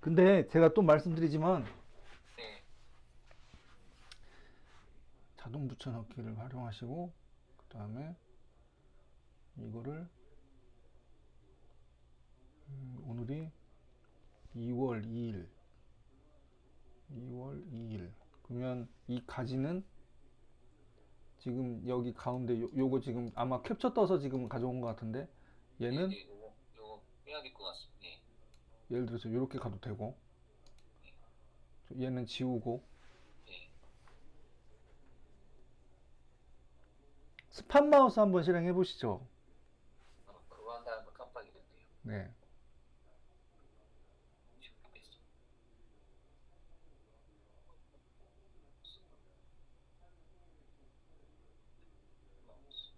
근데 제가 또 말씀드리지만 네. 자동 붙여넣기를 활용하시고 그 다음에 이거를 오늘이 2월 2일 그러면 이 가지는 지금 여기 가운데 요거 지금 아마 캡처 떠서 지금 가져온 것 같은데 얘는 네네. 요거 빼야 될 것 같습니다. 네. 예를 들어서 이렇게 가도 되고 얘는 지우고 네. 스팟 마우스 한번 실행해 보시죠. 그거 한다는 걸 깜빡 잊었네요. 네. 준비됐어. 마우스.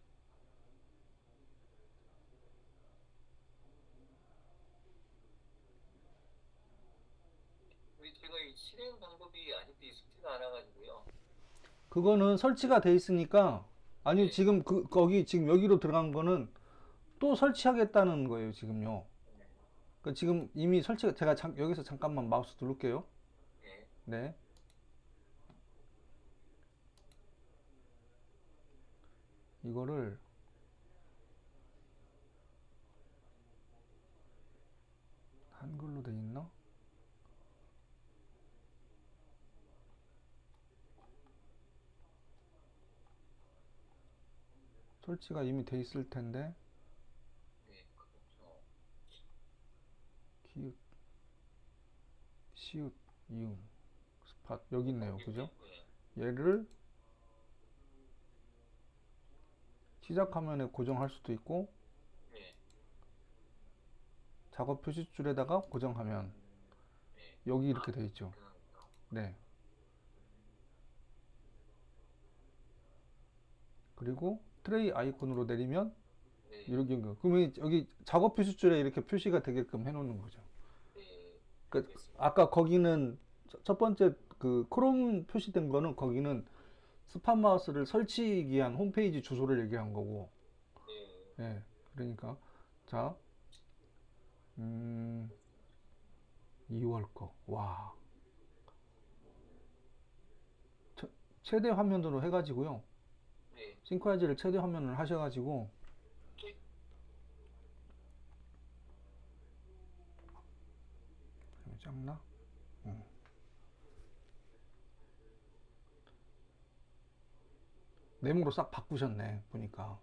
우리 제가 이 실행 방법이 아직도 익숙지가 않아가지고요. 그거는 설치가 돼 있으니까 아니 네. 지금 거기 지금 여기로 들어간 거는 또 설치하겠다는 거예요, 지금요. 네. 그 지금 이미 설치가 제가 여기서 잠깐만 마우스 누를게요. 네. 네. 이거를 한글로 돼 있나? 설치가 이미 돼 있을 텐데 네. 그렇죠. 기웃, 시웃, 이응, 스팟 여기 있네요, 그죠? 네. 얘를 시작 화면에 고정할 수도 있고 네. 작업 표시줄에다가 고정하면 네. 여기 이렇게 돼 있죠. 그러니까. 네. 그리고 트레이 아이콘으로 내리면 네. 이렇게 그러면 여기 작업 표시줄에 이렇게 표시가 되게끔 해놓는 거죠. 네. 그 알겠습니다. 아까 거기는 첫 번째 그 크롬 표시된 거는 거기는 스팟 마우스를 설치하기 위한 홈페이지 주소를 얘기한 거고, 네. 예, 그러니까 자, 2월 거, 와, 최대 화면으로 해가지고요, 네. 싱크라이즈를 최대 화면을 하셔가지고 네. 작나? 네모로 싹 바꾸셨네 보니까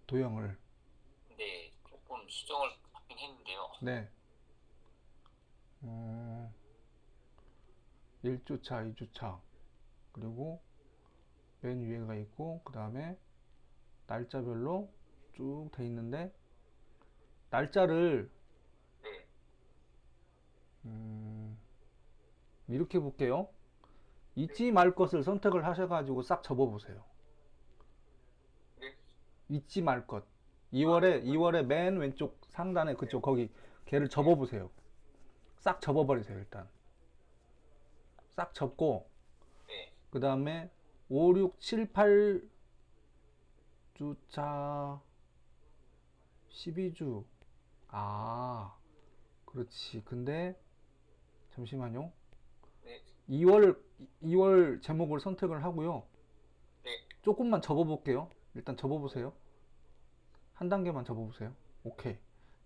도형을. 네. 조금 수정을 하긴 했는데요. 네. 1주차, 2주차, 그리고 맨 위에가 있고, 그 다음에 날짜별로 쭉 돼 있는데, 날짜를, 네. 이렇게 볼게요. 네. 잊지 말 것을 선택을 하셔가지고 싹 접어보세요. 네. 잊지 말 것. 아, 2월에 맨 왼쪽 상단에 네. 그쪽 거기 걔를 네. 접어보세요. 싹 접어버리세요, 일단. 싹 접고, 네. 그 다음에 5, 6, 7, 8 주차 12주. 아, 그렇지. 근데 잠시만요. 네. 2월 제목을 선택을 하고요. 네. 조금만 접어볼게요. 일단 접어보세요. 한 단계만 접어보세요. 오케이.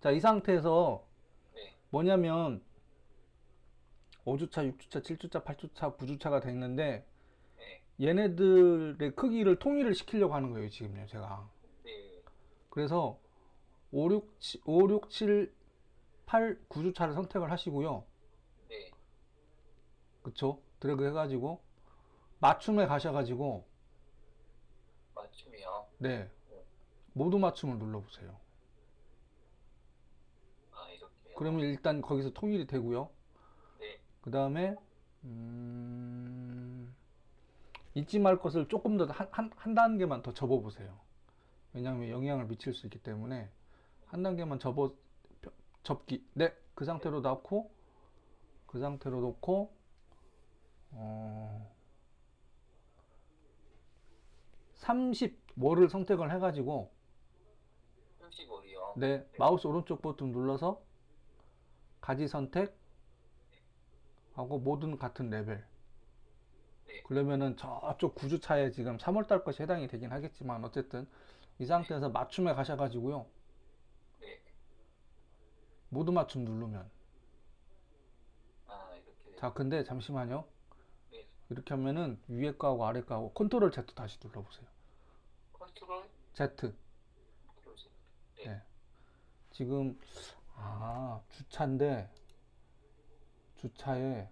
자, 이 상태에서 네. 뭐냐면 5주차, 6주차, 7주차, 8주차, 9주차가 됐는데 네. 얘네들의 크기를 통일을 시키려고 하는 거예요, 지금요, 제가. 네. 그래서 5, 6, 7, 8, 9주차를 선택을 하시고요. 네. 그쵸? 드래그 해가지고 맞춤에 가셔가지고 맞춤이요. 네, 네. 모두 맞춤을 눌러보세요. 아, 이렇게요. 그러면 일단 거기서 통일이 되고요. 네. 그 다음에 잊지 말 것을 조금 더 한 단계만 더 접어보세요. 왜냐하면 영향을 미칠 수 있기 때문에 한 단계만 접기. 네, 그 네. 상태로 놓고 그 상태로 놓고 어, 30월을 선택을 해가지고 35이요. 네, 네. 마우스 오른쪽 버튼 눌러서 가지 선택 하고 모든 같은 레벨. 네. 그러면은 저쪽 구주차에 지금 3월달 것이 해당이 되긴 하겠지만 어쨌든 이 상태에서 맞춤에 가셔가지고요. 네. 모두 맞춤 누르면 아, 이렇게. 자 근데 잠시만요. 네. 이렇게 하면은 위에 거하고 아래 거하고 컨트롤 Z 다시 눌러보세요. 컨트롤 Z. 컨트롤 Z. 네. 네. 지금 주차인데 주차에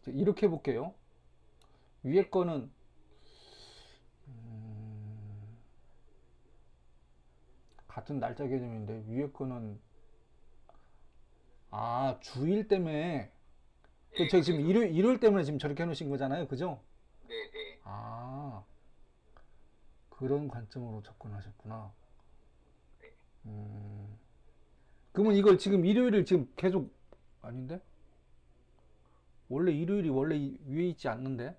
이제 이렇게 해볼게요. 위에 거는 같은 날짜 개념인데 위에 거는 주일 때문에 네, 제가 지금 일요일 때문에 지금 저렇게 해놓으신 거잖아요, 그죠? 네, 네. 그런 관점으로 접근하셨구나. 네. 그러면 이걸 지금 일요일을 지금 계속 아닌데? 원래 일요일이 원래 위에 있지 않는데?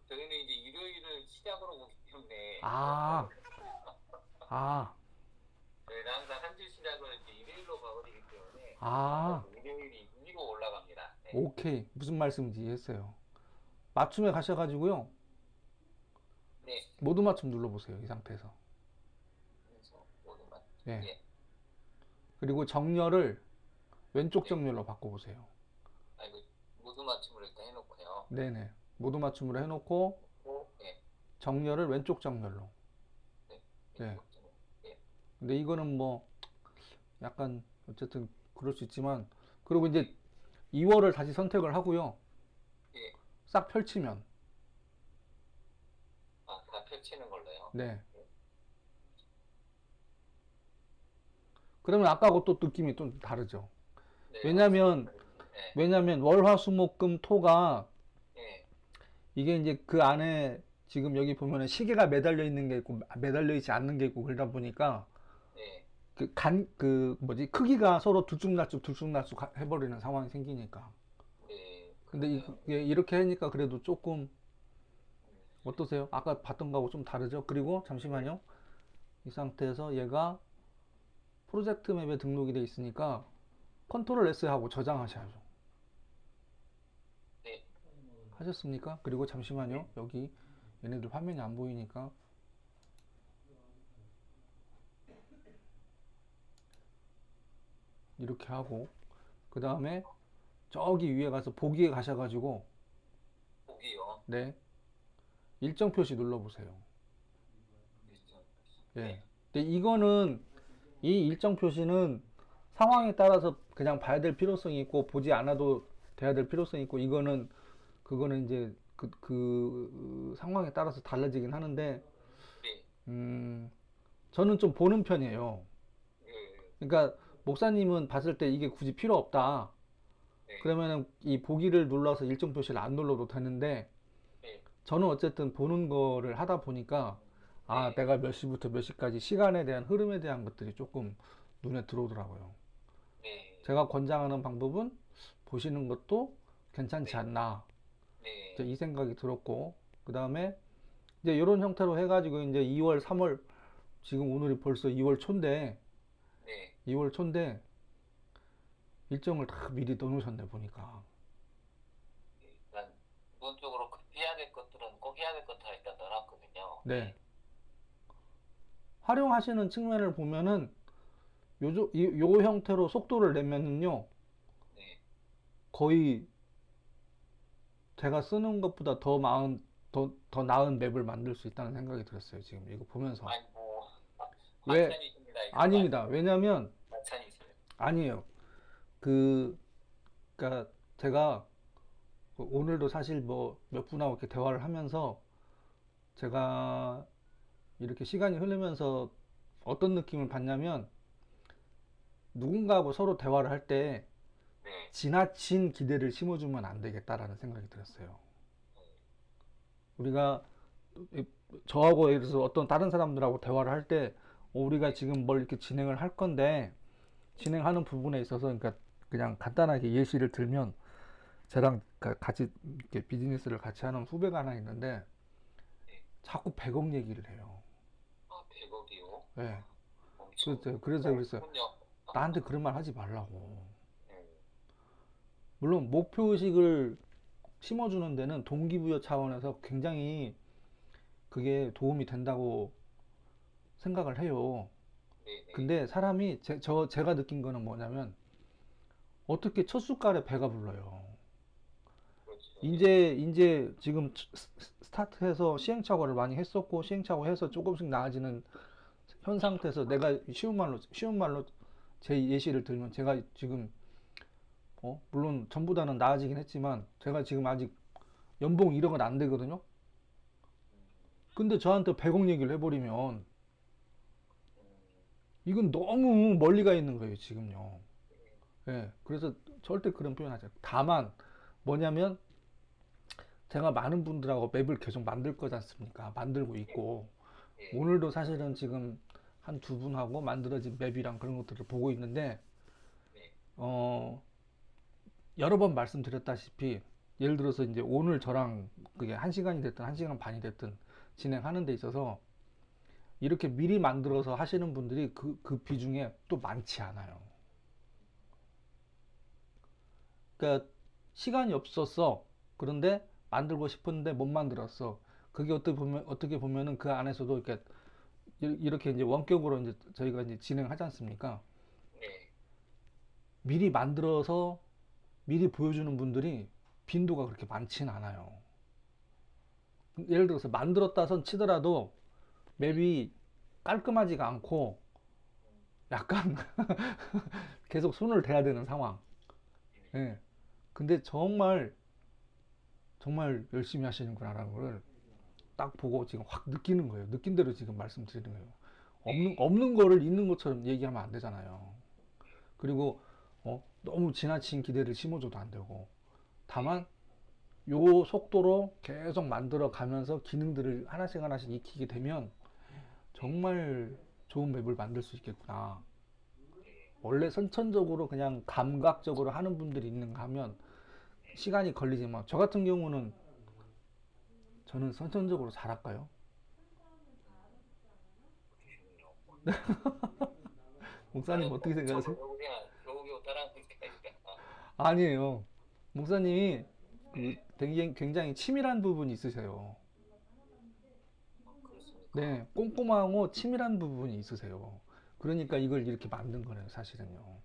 저희는 이제 일요일을 시작으로 보기 때문에 아, 아, 저희는 항상 한 주 시작을 이제 일요일로 가버리기 때문에 아, 일요일이 위로 올라갑니다. 네. 오케이. 무슨 말씀인지 이해했어요. 맞춤에 가셔가지고요. 네. 모두 맞춤 눌러보세요. 이 상태에서. 그래서 모두만. 예. 네. 그리고 정렬을 왼쪽 네. 정렬로 바꿔보세요. 이거 모두 맞춤으로 일단 해놓고요. 네네. 모두 맞춤으로 해놓고 네. 정렬을 왼쪽 정렬로. 네. 네. 네. 근데 이거는 뭐 약간 어쨌든 그럴 수 있지만 그리고 이제 2월을 다시 선택을 하고요. 예. 싹 펼치면 다 펼치는 걸로요. 네. 그러면 아까하고 또 느낌이 좀 다르죠. 네. 왜냐면 월화수목금토가 네. 이게 이제 그 안에 지금 여기 보면은 시계가 매달려 있는 게 있고 매달려 있지 않는 게 있고 그러다 보니까 네. 크기가 서로 들쭉날쭉 해버리는 상황이 생기니까. 네. 근데 이렇게 하니까 그래도 조금 어떠세요? 아까 봤던 거하고 좀 다르죠? 그리고 잠시만요. 이 상태에서 얘가 프로젝트 맵에 등록이 돼 있으니까 컨트롤 S 하고 저장하셔야죠. 네. 하셨습니까? 그리고 잠시만요. 여기 얘네들 화면이 안 보이니까 이렇게 하고 그 다음에 저기 위에 가서 보기에 가셔가지고 보기요. 네 일정 표시 눌러보세요. 일정. 예. 네. 근데 이거는 이 일정 표시는 상황에 따라서 그냥 봐야 될 필요성이 있고 보지 않아도 돼야 될 필요성이 있고 그거는 이제 그 상황에 따라서 달라지긴 하는데 네. 저는 좀 보는 편이에요. 네. 그러니까 목사님은 봤을 때 이게 굳이 필요 없다. 네. 그러면은 이 보기를 눌러서 일정 표시를 안 눌러도 되는데 네. 저는 어쨌든 보는 거를 하다 보니까 네. 내가 몇 시부터 몇 시까지 시간에 대한 흐름에 대한 것들이 조금 눈에 들어오더라고요. 네. 제가 권장하는 방법은 보시는 것도 괜찮지 네. 않나 네. 이제 이 생각이 들었고 그 다음에 이제 이런 형태로 해가지고 이제 2월, 3월 지금 오늘이 벌써 2월 초인데 네. 2월 초인데 일정을 다 미리 넣어놓으셨네 보니까. 일단 기본적으로 해야 될 것들은 꼭 해야 될 것들은 일단 넣어놨거든요. 네. 활용하시는 측면을 보면은 요 형태로 속도를 내면은요 네. 거의 제가 쓰는 것보다 더 나은 맵을 만들 수 있다는 생각이 들었어요. 지금 이거 보면서. 아니 뭐 왜? 반찬이십니다. 이거 아닙니다. 왜냐면 반찬이세요. 아니에요. 그러니까 제가 오늘도 사실 뭐 몇 분하고 이렇게 대화를 하면서 제가 이렇게 시간이 흐르면서 어떤 느낌을 받냐면 누군가하고 서로 대화를 할 때 네. 지나친 기대를 심어주면 안 되겠다라는 생각이 들었어요. 우리가 저하고 예를 들어서 어떤 다른 사람들하고 대화를 할 때 우리가 지금 뭘 이렇게 진행을 할 건데 진행하는 부분에 있어서 그러니까 그냥 간단하게 예시를 들면 저랑 같이 이렇게 비즈니스를 같이 하는 후배가 하나 있는데 자꾸 100억 얘기를 해요. 100억이요? 네. 엄청 그래서 그랬어요. 그렇군요. 나한테 그런 말 하지 말라고. 음, 물론 목표의식을 심어주는 데는 동기부여 차원에서 굉장히 그게 도움이 된다고 생각을 해요. 네네. 근데 사람이 제가 느낀 거는 뭐냐면 어떻게 첫 숟갈에 배가 불러요. 그렇죠. 예. 이제 지금 스타트해서 시행착오를 많이 했었고 시행착오 해서 조금씩 나아지는 현 상태에서 내가 쉬운 말로 제 예시를 들면 제가 지금 물론 전보다는 나아지긴 했지만 제가 지금 아직 연봉 1억은 안 되거든요. 음, 근데 저한테 100억 얘기를 해버리면 음, 이건 너무 멀리 가 있는 거예요, 지금요. 예, 그래서 절대 그런 표현 하지 않아요. 다만 뭐냐면 제가 많은 분들하고 맵을 계속 만들 거지 않습니까? 만들고 예, 있고 예, 오늘도 사실은 지금 한 두 분하고 만들어진 맵이랑 그런 것들을 보고 있는데 네, 어, 여러 번 말씀드렸다시피 예를 들어서 이제 오늘 저랑 그게 한 시간이 됐든 한 시간 반이 됐든 진행하는 데 있어서 이렇게 미리 만들어서 하시는 분들이 그 비중에 또 많지 않아요. 그러니까 시간이 없었어. 그런데 만들고 싶은데 못 만들었어. 그게 어떻게 보면은 그 안에서도 이렇게 이제 원격으로 이제 저희가 이제 진행하지 않습니까? 네, 미리 만들어서 미리 보여주는 분들이 빈도가 그렇게 많진 않아요. 예를 들어서 만들었다 선 치더라도 네, 맵이 깔끔하지가 않고 음, 약간 계속 손을 대야 되는 상황. 예. 근데 정말 열심히 하시는구나라는 걸 딱 보고 지금 확 느끼는 거예요. 느낀 대로 지금 말씀드리는 거예요. 네, 없는 거를 있는 것처럼 얘기하면 안 되잖아요. 그리고 너무 지나친 기대를 심어줘도 안 되고. 다만 네, 요 속도로 계속 만들어 가면서 기능들을 하나씩 하나씩 익히게 되면 네, 정말 좋은 맵을 만들 수 있겠구나. 네, 원래 선천적으로 그냥 감각적으로 하는 분들이 있는가 하면 네, 시간이 걸리지만 저 같은 경우는 저는 선천적으로 잘할까요? 그러시군요. 목사님 나는 어떻게 생각하세요? 저도 그냥 겨우겨우 따라하니까. 아니에요. 목사님이 굉장히 치밀한 부분이 있으세요. 그렇습니까? 네, 꼼꼼하고 치밀한 부분이 있으세요. 그러니까 이걸 이렇게 만든 거예요, 사실은요.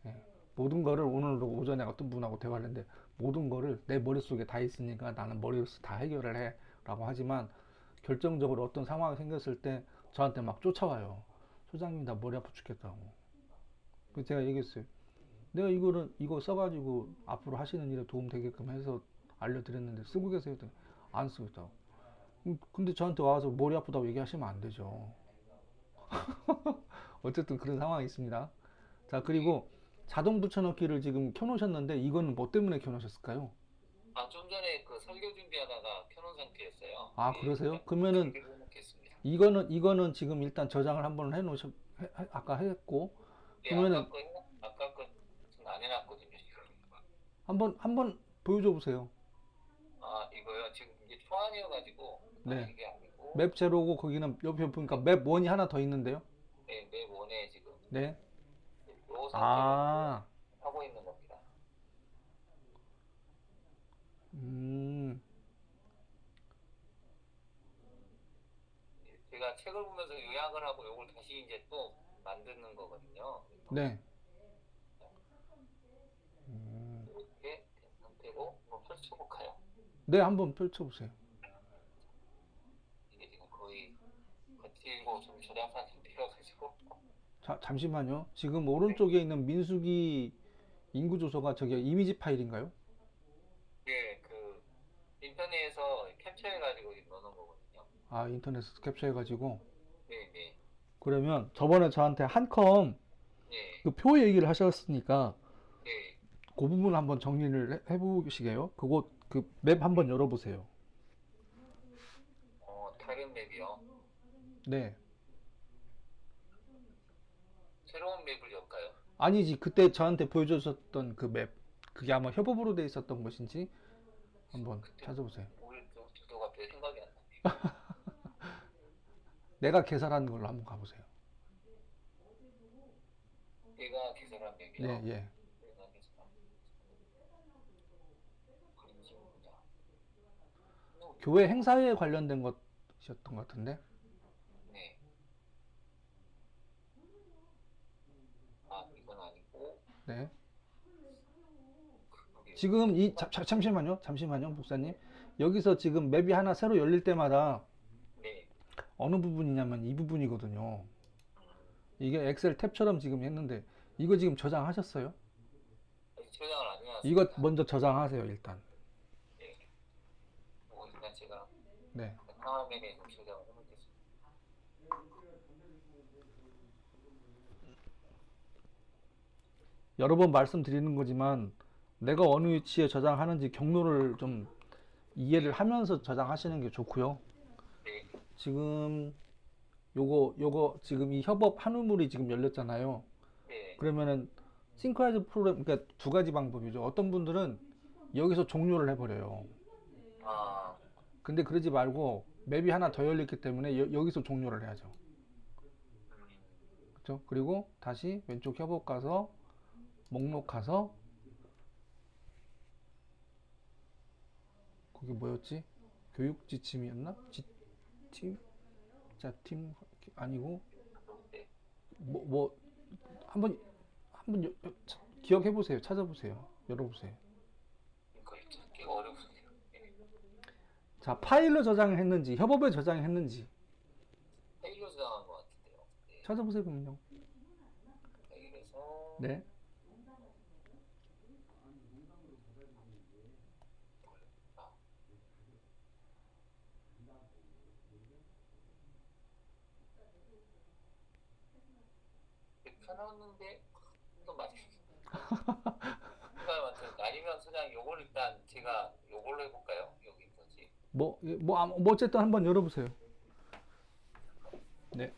예. 모든 거를 오늘 오전에 어떤 분하고 대화를 했는데 모든 거를 내 머릿속에 다 있으니까 나는 머리로서 다 해결을 해 라고 하지만 결정적으로 어떤 상황이 생겼을 때 저한테 막 쫓아와요. 소장님 나 머리 아파 죽겠다고. 그래서 제가 얘기했어요. 내가 이거 써가지고 앞으로 하시는 일에 도움 되게끔 해서 알려드렸는데 쓰고 계세요? 안 쓰고 있다고. 근데 저한테 와서 머리 아프다고 얘기하시면 안 되죠. 어쨌든 그런 상황이 있습니다. 자, 네. 그리고 자동 붙여넣기를 지금 켜놓으셨는데 이거는 뭐 때문에 켜놓으셨을까요? 아, 좀 전에 그 설교 준비하다가 켜놓은 상태였어요. 아, 예, 그러세요? 그냥 그러면은 준비를 해놓겠습니다. 이거는 지금 일단 저장을 한번 아까 했고, 예, 그러면은 아까 거는 안 해놨거든요, 지금. 한번 보여줘 보세요. 아, 이거요? 지금 이게 초안이어가지고, 아, 네. 이게 아니고, 맵 제로고 거기는 옆에 보니까 맵, 맵 1이 하나 더 있는데요. 네, 맵 1에 지금 네. 이 상태로 지금 아, 하고 있는 겁니다. 음, 제가 책을 보면서 요약을 하고 이걸 다시 이제 또 만드는 거거든요. 그래서 네. 음, 이렇게 된 상태로 한번 펼쳐볼까요? 네, 한번 펼쳐보세요. 이게 지금 거의 거칠고 좀 저장한 상태여가지고. 자, 잠시만요. 지금 네. 오른쪽에 있는 민수기 인구 조서가 저기 이미지 파일인가요? 이게 그 인터넷에서 캡처해가지고 넣는 거거든요. 아, 인터넷에서 캡처해가지고. 네, 네, 그러면 저번에 저한테 한컴 네, 그 표 얘기를 하셨으니까 네. 그 부분 한번 정리를 해보시게요. 그거 그 맵 한번 열어보세요. 다른 맵이요. 네. 새로운 맵을 열까요? 아니지. 그때 저한테 보여주셨던 그 맵. 그게 아마 협업으로 돼 있었던 것인지 한번 그때 찾아보세요. 우리 저도 갑자기 생각이 안 나네요. 내가 개설한 걸로 한번 가보세요. 내가 개설한 맵이요. 네, 예. 내가 개설한 그림지 분야. 교회 행사에 관련된 것이었던 것 같은데. 네. 아, 이건 아니고 네. 그게 지금 잠시만요, 목사님. 여기서 지금 맵이 하나 새로 열릴 때마다 네. 어느 부분이냐면 이 부분이거든요. 음, 이게 엑셀 탭처럼 지금 했는데 이거 지금 저장하셨어요? 아직 저장을 안 이거 해놨습니다. 먼저 저장하세요, 일단. 네. 뭐 일단 제가 네. 상화면에 좀 저장을 해놓겠습니다. 여러 번 말씀드리는 거지만 내가 어느 위치에 저장하는지 경로를 좀 이해를 하면서 저장하시는 게 좋고요. 네. 지금 요거 지금 이 협업 한우물이 지금 열렸잖아요. 네. 그러면은 싱크라이즈 프로그램, 그러니까 두 가지 방법이죠. 어떤 분들은 여기서 종료를 해버려요. 아, 근데 그러지 말고 맵이 하나 더 열렸기 때문에 여기서 종료를 해야죠. 그렇죠? 그리고 다시 왼쪽 협업 가서 목록 가서 거기 뭐였지? 교육 지침이었나? 팀? 자, 팀 아니고 네. 뭐 한번 기억해 보세요. 찾아보세요. 열어보세요. 이거 찾기가 어렵네요. 네. 자, 파일로 저장을 했는지 협업에 저장을 했는지 페일로 저장한 것 같은데요. 네. 찾아보세요, 그럼요. 페일에서 네. 아, 켜놨는데 또 많이 생각이 많죠. 아니면 그냥 요걸 일단 제가 요걸로 해볼까요? 여기 뭐지? 뭐 어쨌든 한번 열어보세요. 네.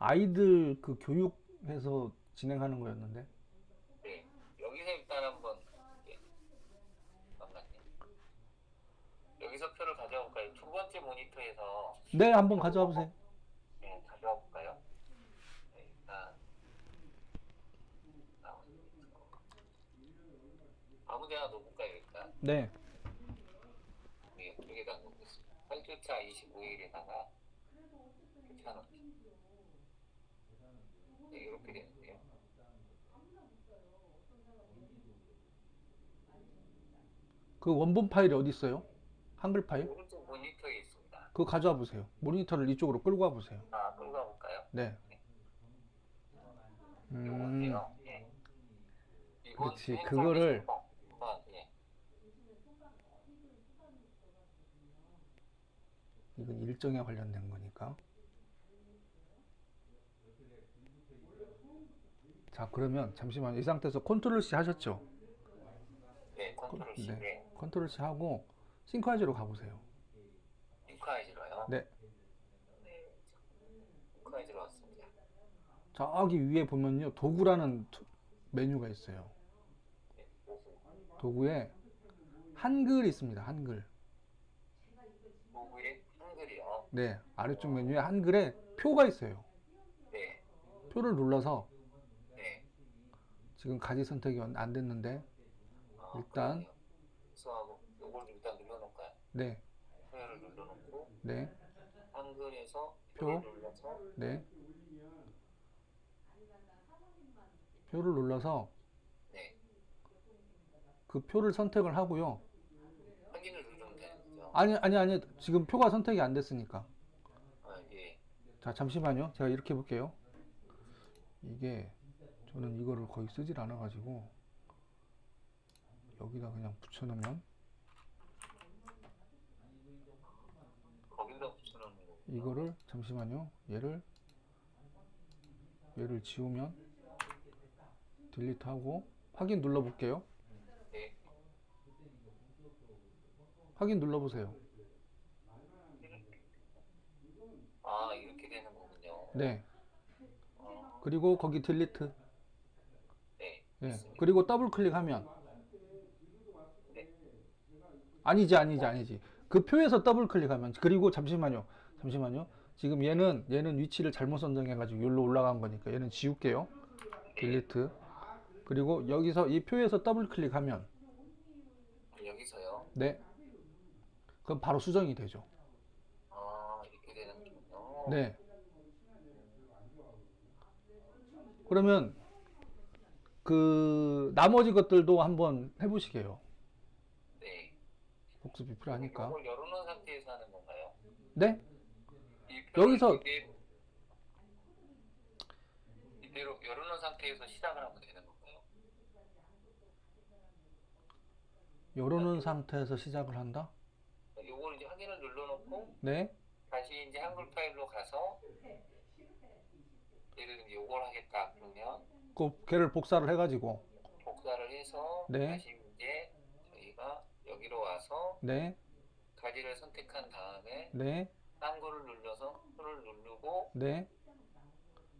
아이들 그 교육해서 진행하는 거였는데. 네. 여기서 일단 한번 예, 잠깐만요. 여기서 표를 가져와 볼까요? 두 번째 모니터에서 네, 한번 가져와 보세요. 네, 가져와 볼까요? 네, 일단 아무 데나 놓을까요? 일단 네. 여기다 놓겠습니다. 8주차 25일에다가 켜놓기. 네, 이렇게 되는데요. 그 원본 파일이 어디 있어요? 한글 파일? 오른쪽 모니터에 있습니다. 그거 가져와 보세요. 모니터를 이쪽으로 끌고 와 보세요. 아, 끌고 가볼까요? 네. 요건데요. 예. 이건 그렇지. 행사 그거를 아, 예. 이건 일정에 관련된 거니까. 자, 그러면 잠시만요. 이 상태에서 컨트롤 C 하셨죠? 네, 컨트롤 C. 네. 네. 컨트롤 C 하고 싱크라이즈로 가보세요. 잉크아이즈로요? 네. 네. 잉크아이즈로 왔습니다. 저기 위에 보면요. 도구라는 메뉴가 있어요. 네, 오후. 도구에 한글이 있습니다. 한글. 오후에 한글이요. 네. 아래쪽 메뉴에 한글에 표가 있어요. 네. 표를 눌러서 네. 지금 가지 선택이 안 됐는데 아, 일단 그러네요. 수하고 요걸 일단 눌러놓을까요? 네. 표를 눌러놓고 네. 한글에서 표. 표를 눌러서 네. 표를 눌러서 네. 그 표를 선택을 하고요. 확인을 누르면 되는 거죠. 아니. 지금 표가 선택이 안 됐으니까. 아, 예. 자, 잠시만요. 제가 이렇게 해볼게요. 이게 저는 이거를 거의 쓰질 않아 가지고 여기다 그냥 붙여놓으면 거기다 붙여놓는 거. 이거를 잠시만요. 얘를 지우면 딜리트하고 확인 눌러볼게요. 네. 확인 눌러보세요. 아, 이렇게 되는 거군요. 네. 어, 그리고 거기 딜리트. 네. 예. 있습니다. 그리고 더블 클릭하면 네. 아니지. 그 표에서 더블 클릭하면 그리고 잠시만요. 지금 얘는 위치를 잘못 선정해가지고 여기로 올라간 거니까 얘는 지울게요. 딜리트. 그리고 여기서 이 표에서 더블 클릭하면 여기서요. 네, 그럼 바로 수정이 되죠. 아, 이렇게 되는군요. 네. 그러면 그 나머지 것들도 한번 해보시게요. 네. 복습이 필요하니까. 이걸 열어놓은 상태에서 하는 건가요? 네? 이 표를 여기서 이대로 열어놓은 상태에서 시작을 하면 되는 건가요? 열어놓은 상태에서 시작을 한다? 요걸 이제 확인을 눌러놓고 네. 다시 이제 한글 파일로 가서 예를 들면 요걸 하겠다 그러면 그 걔를 복사를 해가지고 복사를 해서 네. 다시 이제 저희가 여기로 와서 네. 가지를 선택한 다음에 네. 한글을 눌러서 표를 누르고 네.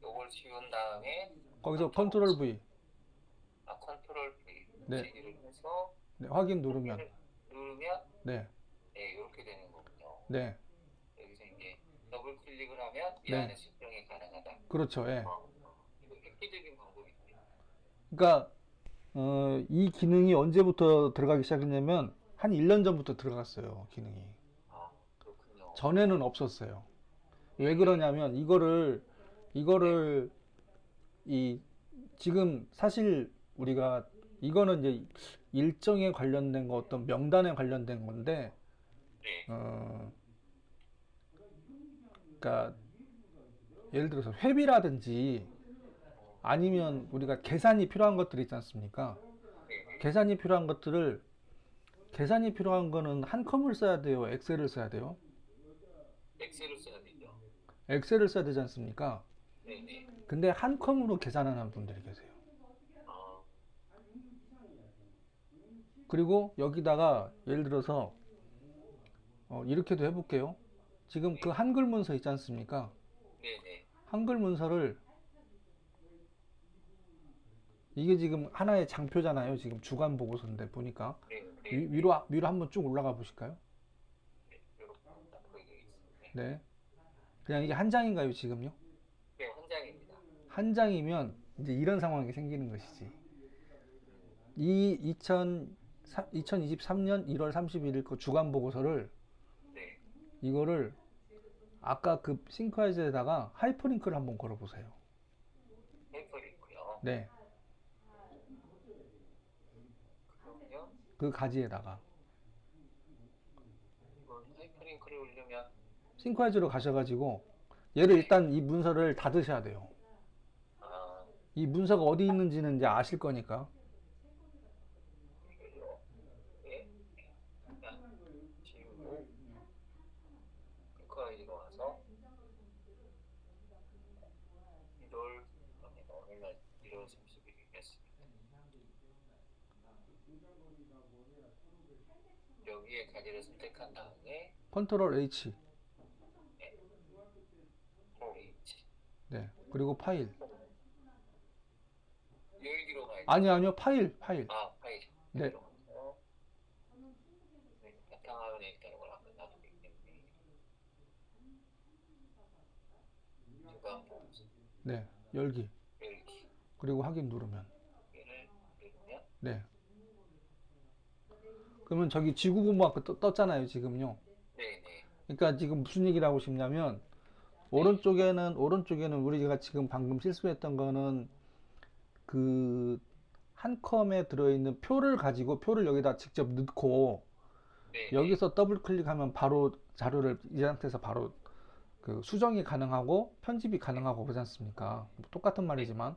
요걸 지운 다음에 거기서 컨트롤 V. 컨트롤 V 네. 지기를 해서 네. 확인 누르면 누르면 네. 네, 이렇게 되는 거군요. 네. 여기서 이제 더블 클릭을 하면 이 네. 안에 수정이 가능하다. 그렇죠. 예. 이거 획기적인 방법이네요. 그러니까 이 기능이 언제부터 들어가기 시작했냐면 한 1년 전부터 들어갔어요. 기능이. 아, 그렇군요. 전에는 없었어요. 왜 그러냐면 이거를 이 지금 사실 우리가 이거는 이제 일정에 관련된 거 어떤 명단에 관련된 건데 네. 그러니까 예를 들어서 회비라든지 아니면 우리가 계산이 필요한 것들이 있지 않습니까? 네. 계산이 필요한 거는 한컴을 써야 돼요, 엑셀을 써야 돼요. 엑셀을 써야 되죠. 엑셀을 써야 되지 않습니까? 네네. 근데 한컴으로 계산하는 분들이 계세요. 아, 그리고 여기다가 예를 들어서 이렇게도 해볼게요. 지금 그 한글 문서 있지 않습니까? 네네. 한글 문서를 이게 지금 하나의 장표잖아요. 지금 주간 보고서인데 보니까 네. 네. 위로 한번 쭉 올라가 보실까요? 이렇게 딱 보이게 있습니다. 네. 그냥 이게 한 장인가요, 지금요? 네, 한 장입니다. 한 장이면 이제 이런 상황이 생기는 것이지. 이 2023년 1월 31일 그 주간 보고서를 네. 이거를 아까 그 싱크하이즈에다가 하이퍼링크를 한번 걸어 보세요. 하이퍼링크요. 네. 그러면 그 가지에다가 이걸 하이퍼링크를 올리면 싱크하이즈로 가셔가지고 얘를 일단 이 문서를 닫으셔야 돼요. 아, 이 문서가 어디 있는지는 이제 아실 거니까. 이걸로 네. 일단 지우고 싱크하이즈로 와서 이걸 오늘날 1월 31일이었습니다. 여기에 가지를 선택한 다음에 컨트롤 H. OH 네. 그리고 파일. 여기로 가야죠. 아니요. 파일. 아, 파일. 네. 여기로 가서 네, 바탕화면에 있다는 걸 한번 놔두기 때문에 주간 보고서 네. 열기. 열기 그리고 확인 누르면. 얘를 누르면 네. 그러면 저기 지구본부 아까 떴잖아요, 지금요. 네네. 그러니까 지금 무슨 얘기를 하고 싶냐면 오른쪽에는 우리가 지금 방금 실수했던 거는 그 한컴에 들어있는 표를 가지고 표를 여기다 직접 넣고 네. 여기서 더블 클릭하면 바로 자료를 이 상태에서 바로 그 수정이 가능하고 편집이 가능하고 그러지 않습니까? 똑같은 말이지만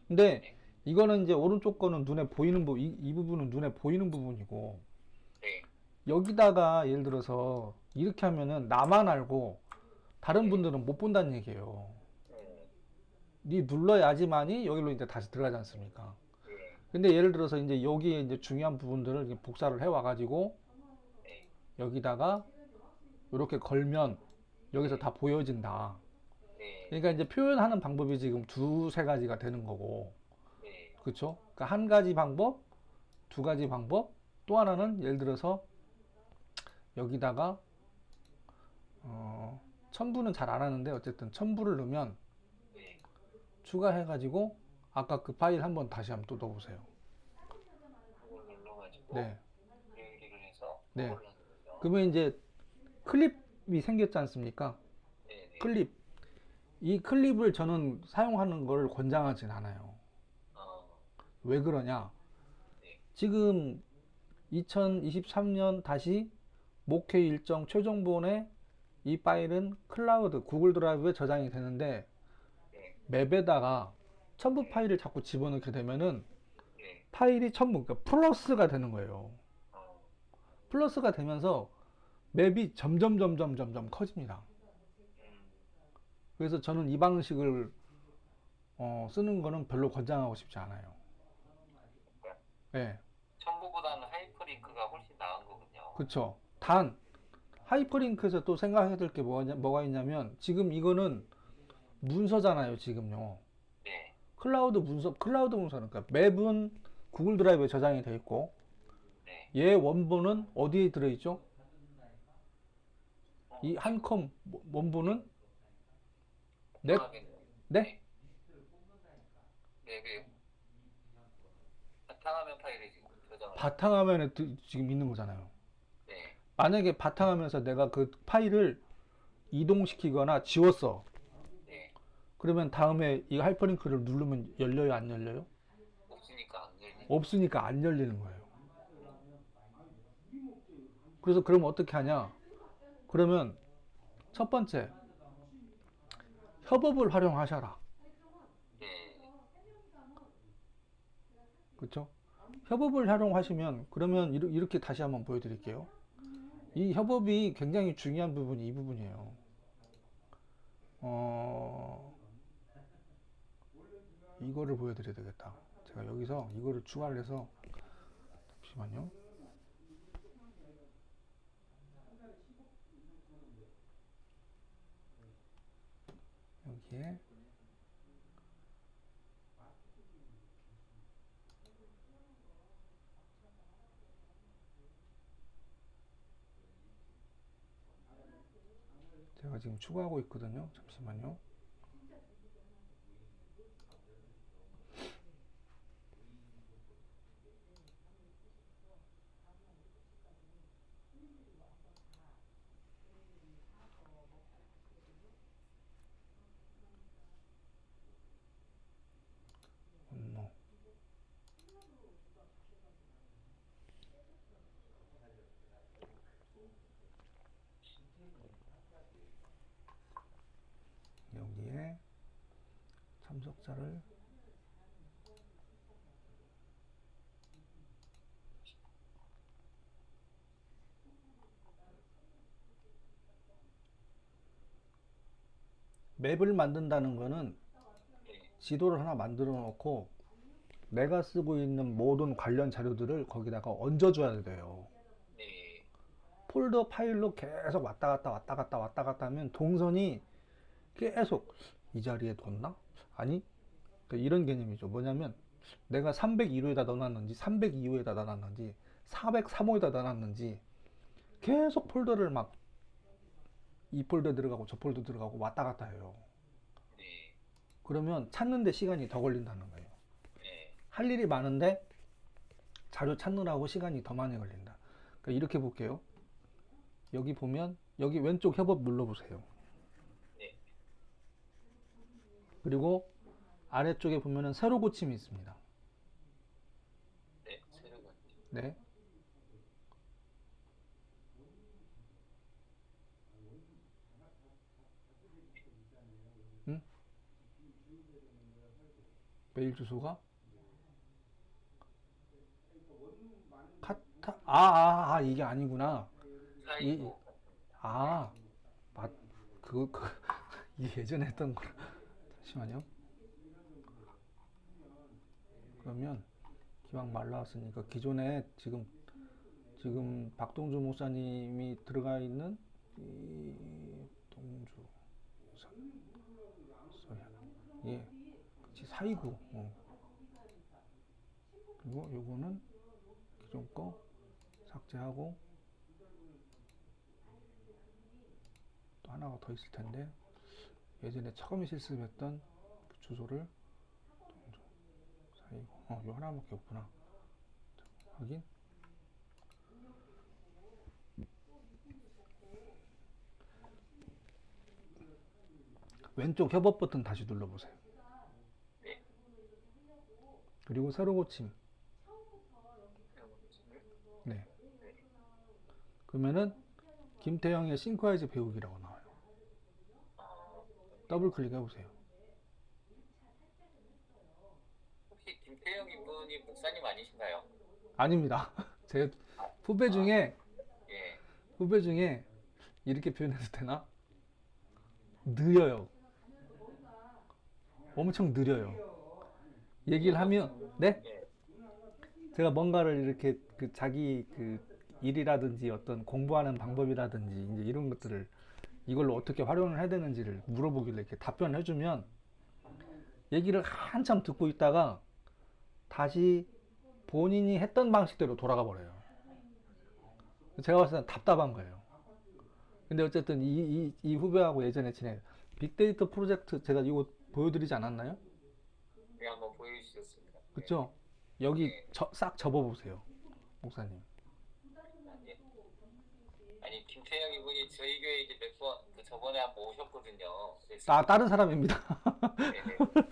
근데 이거는 이제 오른쪽 거는 눈에 보이는 이 부분은 눈에 보이는 부분이고 네. 여기다가 예를 들어서 이렇게 하면은 나만 알고 다른 분들은 못 본다는 얘기예요. 니 눌러야지만이 여기로 이제 다시 들어가지 않습니까? 네. 근데 예를 들어서 이제 여기에 이제 중요한 부분들을 이렇게 복사를 해 와가지고 네. 여기다가 이렇게 걸면 여기서 다 보여진다. 네. 그러니까 이제 표현하는 방법이 지금 두세 가지가 되는 거고, 네. 그렇죠? 그러니까 한 가지 방법, 두 가지 방법, 또 하나는 예를 들어서 여기다가 첨부는 잘 안 하는데 어쨌든 첨부를 넣으면 네. 추가해가지고 아까 그 파일 한번 다시 한번 또 넣어보세요. 그걸 눌러가지고 네, 클릭을 해서 네. 그걸 하는 거죠. 그러면 이제 클립이 생겼지 않습니까? 네네. 클립. 이 클립을 저는 사용하는 걸 권장하진 않아요. 어, 왜 그러냐? 네. 지금 2023년 다시 목회 일정 최종본의 이 파일은 클라우드, 구글 드라이브에 저장이 되는데 네. 맵에다가 첨부 파일을 자꾸 집어넣게 되면은 네. 파일이 첨부, 그러니까 플러스가 되는 거예요. 어, 플러스가 되면서 맵이 점점 커집니다. 음, 그래서 저는 이 방식을 쓰는 거는 별로 권장하고 싶지 않아요. 그러니까 예, 첨부보다는 하이퍼링크가 훨씬 나은 거군요. 그쵸. 단, 하이퍼링크에서 또 생각해야 될 게 뭐가 있냐면, 지금 이거는 문서잖아요, 지금요. 네. 클라우드 문서는, 그러니까 맵은 구글 드라이브에 저장이 돼 있고, 네. 얘 원본은 어디에 들어있죠? 이 지금 한컴 원본은 넷, 하겠네요. 네? 네. 그 바탕화면 파일이 지금 저장을. 바탕화면에 지금 있는 거잖아요. 네. 만약에 바탕화면에서 내가 그 파일을 이동시키거나 지웠어. 네. 그러면 다음에 이 하이퍼링크를 누르면 열려요, 안 열려요? 없으니까 안 열리죠. 없으니까 안 열리는 거예요. 그래서 그럼 어떻게 하냐? 그러면 첫 번째, 협업을 활용하셔라. 네. 그렇죠? 협업을 활용하시면 그러면 이렇게 다시 한번 보여드릴게요. 이 협업이 굉장히 중요한 부분이 이 부분이에요. 이거를 보여드려야 되겠다. 제가 여기서 이거를 추가를 해서 잠시만요. 여기에 제가 지금 추가하고 있거든요. 잠시만요. no. 여기에 참석자를 맵을 만든다는 거는 네. 지도를 하나 만들어 놓고 내가 쓰고 있는 모든 관련 자료들을 거기다가 얹어줘야 돼요. 네. 폴더 파일로 계속 왔다 갔다 하면 동선이 계속 이 자리에 뒀나? 아니, 그러니까 이런 개념이죠. 뭐냐면 내가 302호에다 넣어놨는지 302호에다 넣어놨는지 403호에다 넣어놨는지 계속 폴더를 막 이 폴더 들어가고 저 폴더 들어가고 왔다 갔다 해요. 네. 그러면 찾는데 시간이 더 걸린다는 거예요. 네. 할 일이 많은데 자료 찾느라고 시간이 더 많이 걸린다. 그러니까 이렇게 볼게요. 여기 보면 여기 왼쪽 협업 눌러보세요. 네. 그리고 아래쪽에 보면은 세로 고침이 있습니다. 네. 새로운. 네. 응? 메일 주소가 이게 아니구나. 이, 사이고. 아, 맞, 이게 예전에 했던 거. 잠시만요. 그러면 기왕 말 나왔으니까 기존에 지금 박동주 목사님이 들어가 있는 이 동주 서현 예, 그치 사이구 그리고 요거는 기존 거 삭제하고 또 하나가 더 있을 텐데 예전에 처음 실습했던 그 주소를 요 하나밖에 없구나. 확인. 왼쪽 협업 버튼 다시 눌러보세요. 네. 그리고 새로 고침. 네. 그러면은 김태형의 싱크와이즈 배우기라고 나와요. 더블 클릭해 보세요. 혹시 김태형 이분이 목사님 아니신가요? 아닙니다. 제 후배 아, 중에 예. 후배 중에 이렇게 표현해도 되나? 느려요. 엄청 느려요. 얘기를 하면 네? 예. 제가 뭔가를 이렇게 그 자기 그 일이라든지 어떤 공부하는 방법이라든지 이제 이런 것들을 이걸로 어떻게 활용을 해야 되는지를 물어보길래 이렇게 답변을 해주면 얘기를 한참 듣고 있다가 다시 본인이 했던 방식대로 돌아가 버려요. 제가 봤을 땐 답답한 거예요. 근데 어쨌든 이 후배하고 예전에 지낸 빅데이터 프로젝트 제가 이거 보여드리지 않았나요? 네, 한번 보여주셨습니다. 네. 그쵸? 여기 네. 싹 접어보세요, 목사님. 예. 아니 김태형 이분이 저희 교회 이제 몇 번 그 저번에 한번 오셨거든요. 그래서 다른 사람입니다. 네네. 그분도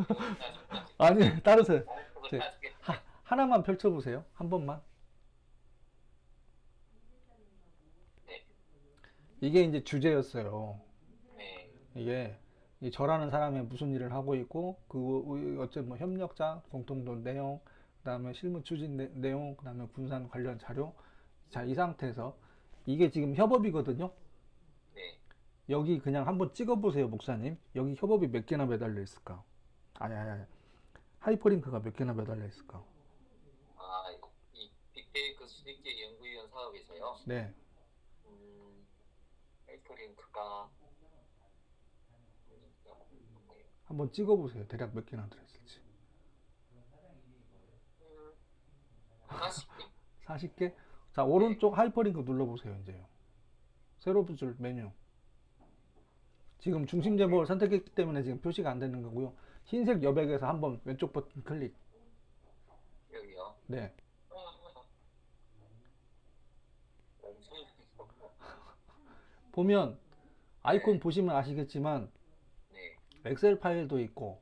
교훈하셨나 싶어요. 아니, 다른 사람. 그걸 제, 나중에 하나만 펼쳐보세요. 한 번만. 네. 이게 이제 주제였어요. 네. 이게 이 저라는 사람이 무슨 일을 하고 있고 그 어째 뭐 협력자 공통된 내용, 그다음에 실무 추진 내용, 그다음에 군산 관련 자료. 자, 이 상태에서 이게 지금 협업이거든요. 네. 여기 그냥 한번 찍어보세요, 목사님. 여기 협업이 몇 개나 매달려 있을까? 아니. 하이퍼링크가 몇 개나 매달려 있을까? 아, 이 빅데이터 수립계 연구위원 사업에서요. 네. 에이프링크가 한번 찍어보세요. 대략 몇 개나 들어있을지. 40개? 40개? 자, 오른쪽 하이퍼링크 눌러보세요, 이제요. 새로 붙일 메뉴. 지금 중심 제목을 선택했기 때문에 지금 표시가 안 되는 거고요. 흰색 여백에서 한번 왼쪽 버튼 클릭. 여기요. 네. 엄청 보면 아이콘 네. 보시면 아시겠지만 네. 엑셀 파일도 있고,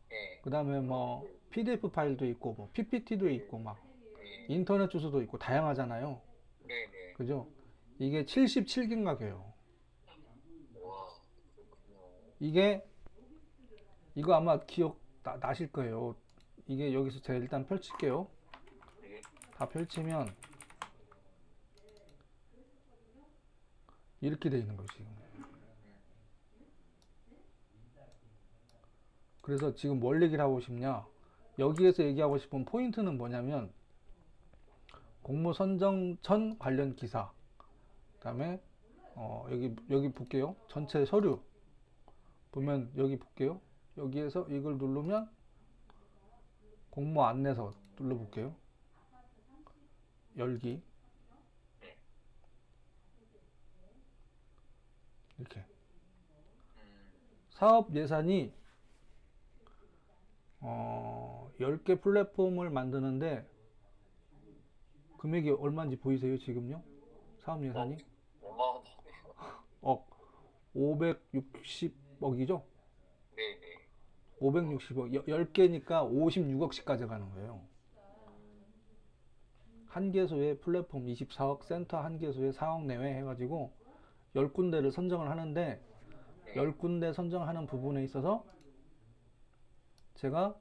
네. 그 다음에 뭐 PDF 파일도 있고, 뭐 PPT도 있고, 막 네. 인터넷 주소도 있고 다양하잖아요. 네. 네. 그죠? 이게 77기인가 돼요. 와, 그렇군요. 이거 아마 기억 나실 거예요. 이게 여기서 제가 일단 펼칠게요. 네. 다 펼치면 이렇게 돼 있는 거죠, 지금. 그래서 지금 뭘 얘기를 하고 싶냐? 여기에서 얘기하고 싶은 포인트는 뭐냐면 공모 선정 전 관련 기사. 그다음에 여기 볼게요. 전체 서류. 보면 여기 볼게요. 여기에서 이걸 누르면 공모 안내서 눌러볼게요. 열기. 이렇게. 사업 예산이 10개 플랫폼을 만드는데 금액이 얼마인지 보이세요, 지금요? 사업 예산이? 어마어마해요. 560억이죠? 네. 네. 560억. 10개니까 56억씩 가져가는 거예요. 한 개소에 플랫폼 24억, 센터 한 개소에 4억 내외 해가지고 10군데를 선정을 하는데 네. 10군데 선정하는 부분에 있어서 제가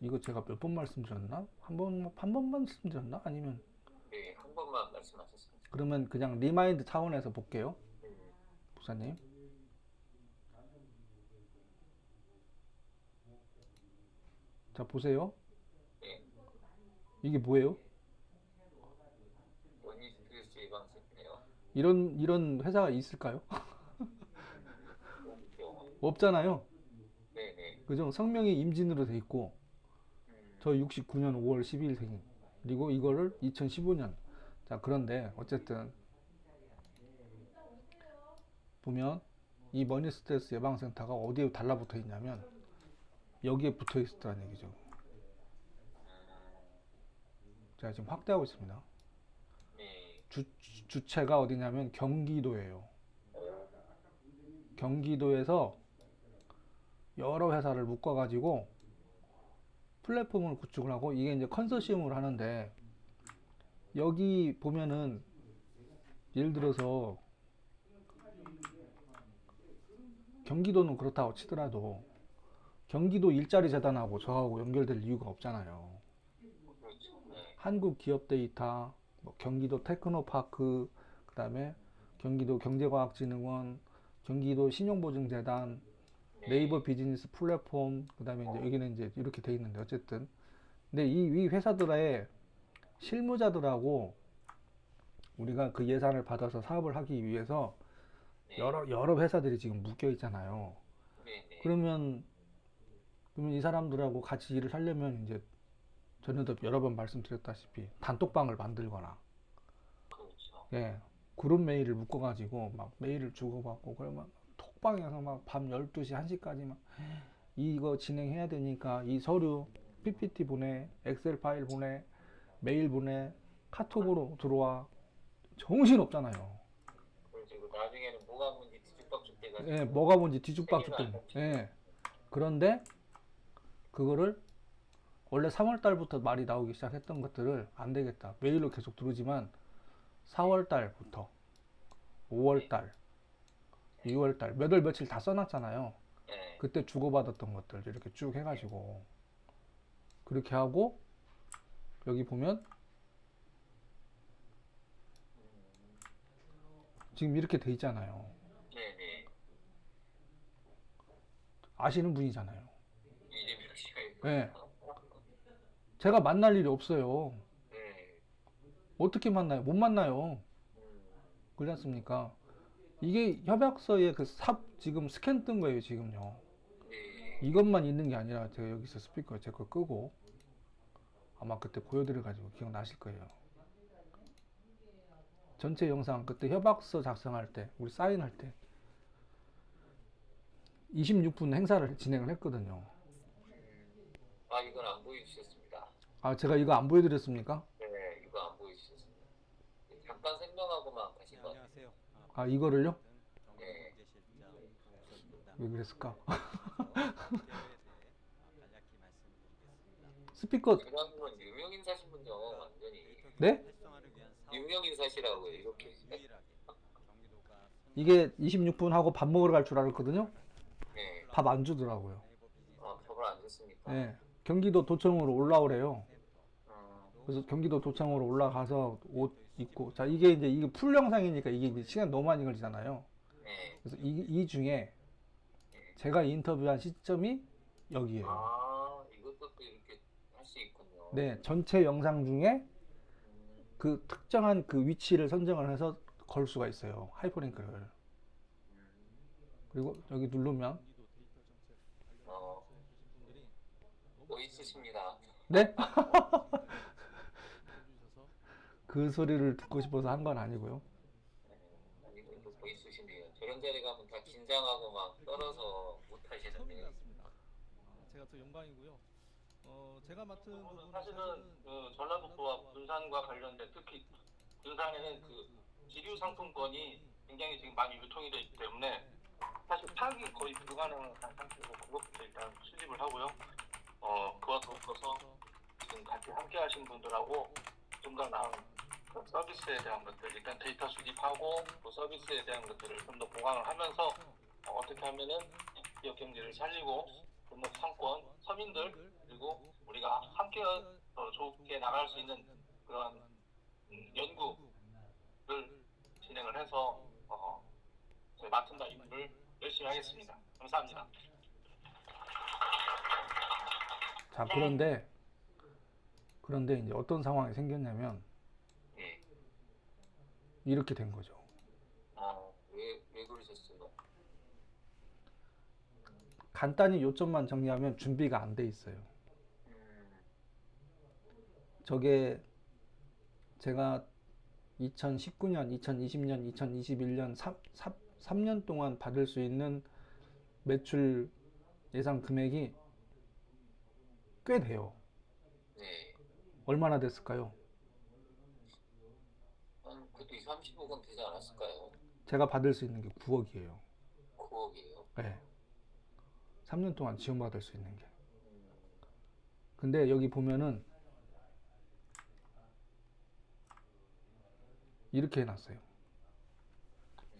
이거 제가 몇 번 말씀드렸나? 한 번 말씀드렸나? 아니면 네. 한 번만 말씀하셨습니다. 그러면 그냥 리마인드 차원에서 볼게요. 음. 목사님. 자, 보세요. 네. 이게 뭐예요? 원리 스트레스 예방책이네요. 이런 회사가 있을까요? 없죠. 없잖아요. 네네. 그죠? 성명이 임진으로 돼 있고 저 69년 5월 12일 생이고 이거를 2015년. 자, 그런데 어쨌든 보면 이 머니 스트레스 예방센터가 어디에 달라붙어 있냐면 여기에 붙어 있었다는 얘기죠. 제가 지금 확대하고 있습니다. 네. 주체가 어디냐면 경기도예요. 경기도에서 여러 회사를 묶어가지고 플랫폼을 구축을 하고 이게 이제 컨소시엄을 하는데 여기 보면은 예를 들어서 경기도는 그렇다고 치더라도 경기도 일자리 재단하고 저하고 연결될 이유가 없잖아요. 그렇죠. 네. 한국 기업 데이터, 뭐 경기도 테크노파크, 그다음에 경기도 경제과학진흥원, 경기도 신용보증재단, 네이버 네. 비즈니스 플랫폼, 그다음에 이제 여기는 이제 이렇게 돼 있는데 어쨌든 근데 이 회사들의 실무자들하고 우리가 그 예산을 받아서 사업을 하기 위해서 네. 여러 회사들이 지금 묶여 있잖아요. 네. 네. 그러면 이 사람들하고 같이 일을 하려면 이제 전에도 여러 번 말씀드렸다시피 단톡방을 만들거나 그렇죠. 예, 그룹 메일을 묶어가지고 막 메일을 주고받고 그러면 톡방에서 막 밤 12시, 1시까지 막 이거 진행해야 되니까 이 서류 PPT 보내, 엑셀 파일 보내, 메일 보내, 카톡으로 들어와. 정신 없잖아요. 그리고 나중에는 뭐가 뭔지 뒤죽박죽 돼가지고 예, 뭐가 뭔지 뒤죽박죽 생기가 안 된. 잡히죠. 예. 그런데 그거를 원래 3월 달부터 말이 나오기 시작했던 것들을 안 되겠다. 메일로 계속 들어오지만 4월 달부터 5월 달, 6월 달, 몇 월 며칠 다 써놨잖아요. 네. 그때 주고받았던 것들 이렇게 쭉 해가지고 그렇게 하고 여기 보면 지금 이렇게 돼 있잖아요. 네. 네. 아시는 분이잖아요. 이재명 씨가 예. 있거든요. 제가 만날 일이 없어요. 네. 어떻게 만나요? 못 만나요. 그렇지 않습니까? 이게 협약서에 그 삽 지금 스캔 뜬 거예요, 지금요. 네. 이것만 있는 게 아니라 제가 여기서 스피커 제 거 끄고 아마 그때 보여드려가지고 기억나실 거예요. 전체 영상 그때 협약서 작성할 때 우리 사인할 때 26분 행사를 진행을 했거든요. 아, 이건 안 보여주셨습니다. 아, 제가 이거 안 보여드렸습니까? 네, 이거 안 보여주셨습니다. 잠깐 설명하고만 가신 네, 것 같아요. 안녕하세요. 아, 이거를요? 네. 정경제실장 홍수입니다. 왜 그랬을까? 대회에 대해 간략히 말씀드리겠습니다. 스피커 이런 건 유명 인사신분요, 완전히. 네? 활성화를 위한 사업 유명 인사시라고요, 이렇게. 유일하게 경기도가 이게 26분 하고 밥 먹으러 갈 줄 알았거든요. 네. 밥 안 주더라고요. 네이버 비즈니스 아, 저걸 안 줬습니까? 예. 경기도 도청으로 올라오래요. 음, 그래서 경기도 도청으로 올라가서 옷 입고 자 이게 이제 이게 풀 영상이니까 이게 이제 시간 너무 많이 걸리잖아요. 네. 그래서 이 중에 제가 인터뷰한 시점이 여기에요. 아, 이것도 또 이렇게 할 수 있군요. 네, 전체 영상 중에 음, 그 특정한 그 위치를 선정을 해서 걸 수가 있어요. 하이퍼링크를. 그리고 여기 누르면 어, 멋있으십니다. 네? 그 소리를 듣고 싶어서 한 건 아니고요. 아니, 이것도 멋있으시네요. 저런 자리 가면 다 긴장하고 막 떨어서 못 하시는데. 제가 더 영광이고요. 제가 맡은 부분은 사실은 그 전라북도와 군산과 관련된 특히 군산에는 그 지류 상품권이 굉장히 지금 많이 유통이 되어 있기 때문에 사실 파악이 거의 불가능한 상태에서 그것부터 일단 수집을 하고요. 그와 더불어서 지금 같이 함께 하신 분들하고 좀 더 나은 그 서비스에 대한 것들 일단 데이터 수집하고 또 서비스에 대한 것들을 좀 더 보강을 하면서 어떻게 하면은 지역 경제를 살리고 골목 상권 서민들 그리고 우리가 함께 더 좋게 나갈 수 있는 그런 연구를 진행을 해서 제 맡은 바 임무를 열심히 하겠습니다. 감사합니다. 자, 그런데 이제 어떤 상황이 생겼냐면 예. 이렇게 된 거죠. 아, 왜 그러셨어요? 간단히 요점만 정리하면 준비가 안 돼 있어요. 저게 제가 2019년, 2020년, 2021년 3년 동안 받을 수 있는 매출 예상 금액이 꽤 돼요. 네. 얼마나 됐을까요? 한 그래도 2, 30억은 되지 않았을까요? 제가 받을 수 있는 게 9억이에요. 9억이에요. 네. 3년 동안 지원받을 수 있는 게. 음, 근데 여기 보면은 이렇게 해놨어요.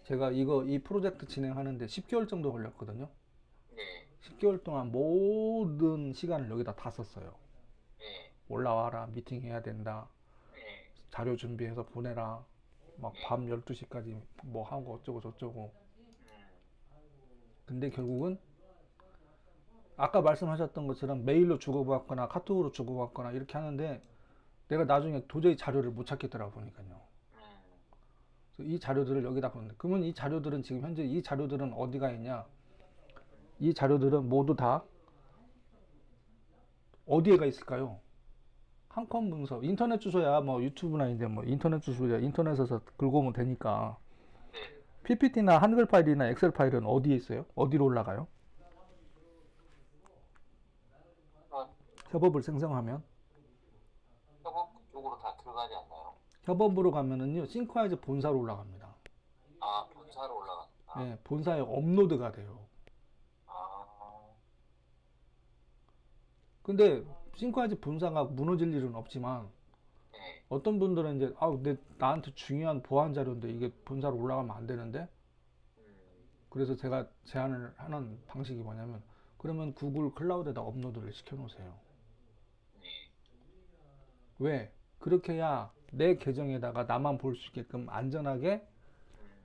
제가 이 프로젝트 진행하는데 10개월 정도 걸렸거든요. 네. 10개월 동안 모든 시간을 여기다 다 썼어요. 네. 올라와라, 미팅해야 된다, 네. 자료 준비해서 보내라, 막 밤 12시까지 뭐 하고 어쩌고 저쩌고. 근데 결국은 아까 말씀하셨던 것처럼 메일로 주고받거나 카톡으로 주고받거나 이렇게 하는데 내가 나중에 도저히 자료를 못 찾겠더라 보니까요. 그래서 이 자료들을 여기다 보는데, 그러면 이 자료들은 지금 현재 이 자료들은 어디가 있냐? 이 자료들은 모두 다 어디에가 있을까요? 한 건 문서, 인터넷 주소야 뭐 유튜브나 이제 뭐 인터넷 주소야 인터넷에서 긁어오면 되니까. 네. PPT나 한글 파일이나 엑셀 파일은 어디에 있어요? 어디로 올라가요? 아, 협업을 생성하면 협업 쪽으로 다 들어가지 않나요? 협업으로 가면은요 싱크와이즈 본사로 올라갑니다. 아, 본사로 올라갔다. 네, 본사에 업로드가 돼요. 아, 근데 싱크와이즈 본사가 무너질 일은 없지만 네. 어떤 분들은 이제 근데 나한테 중요한 보안 자료인데 이게 본사로 올라가면 안 되는데, 그래서 제가 제안을 하는 방식이 뭐냐면 그러면 구글 클라우드에다 업로드를 시켜 놓으세요. 네. 왜? 그렇게 해야 내 계정에다가 나만 볼 수 있게끔 안전하게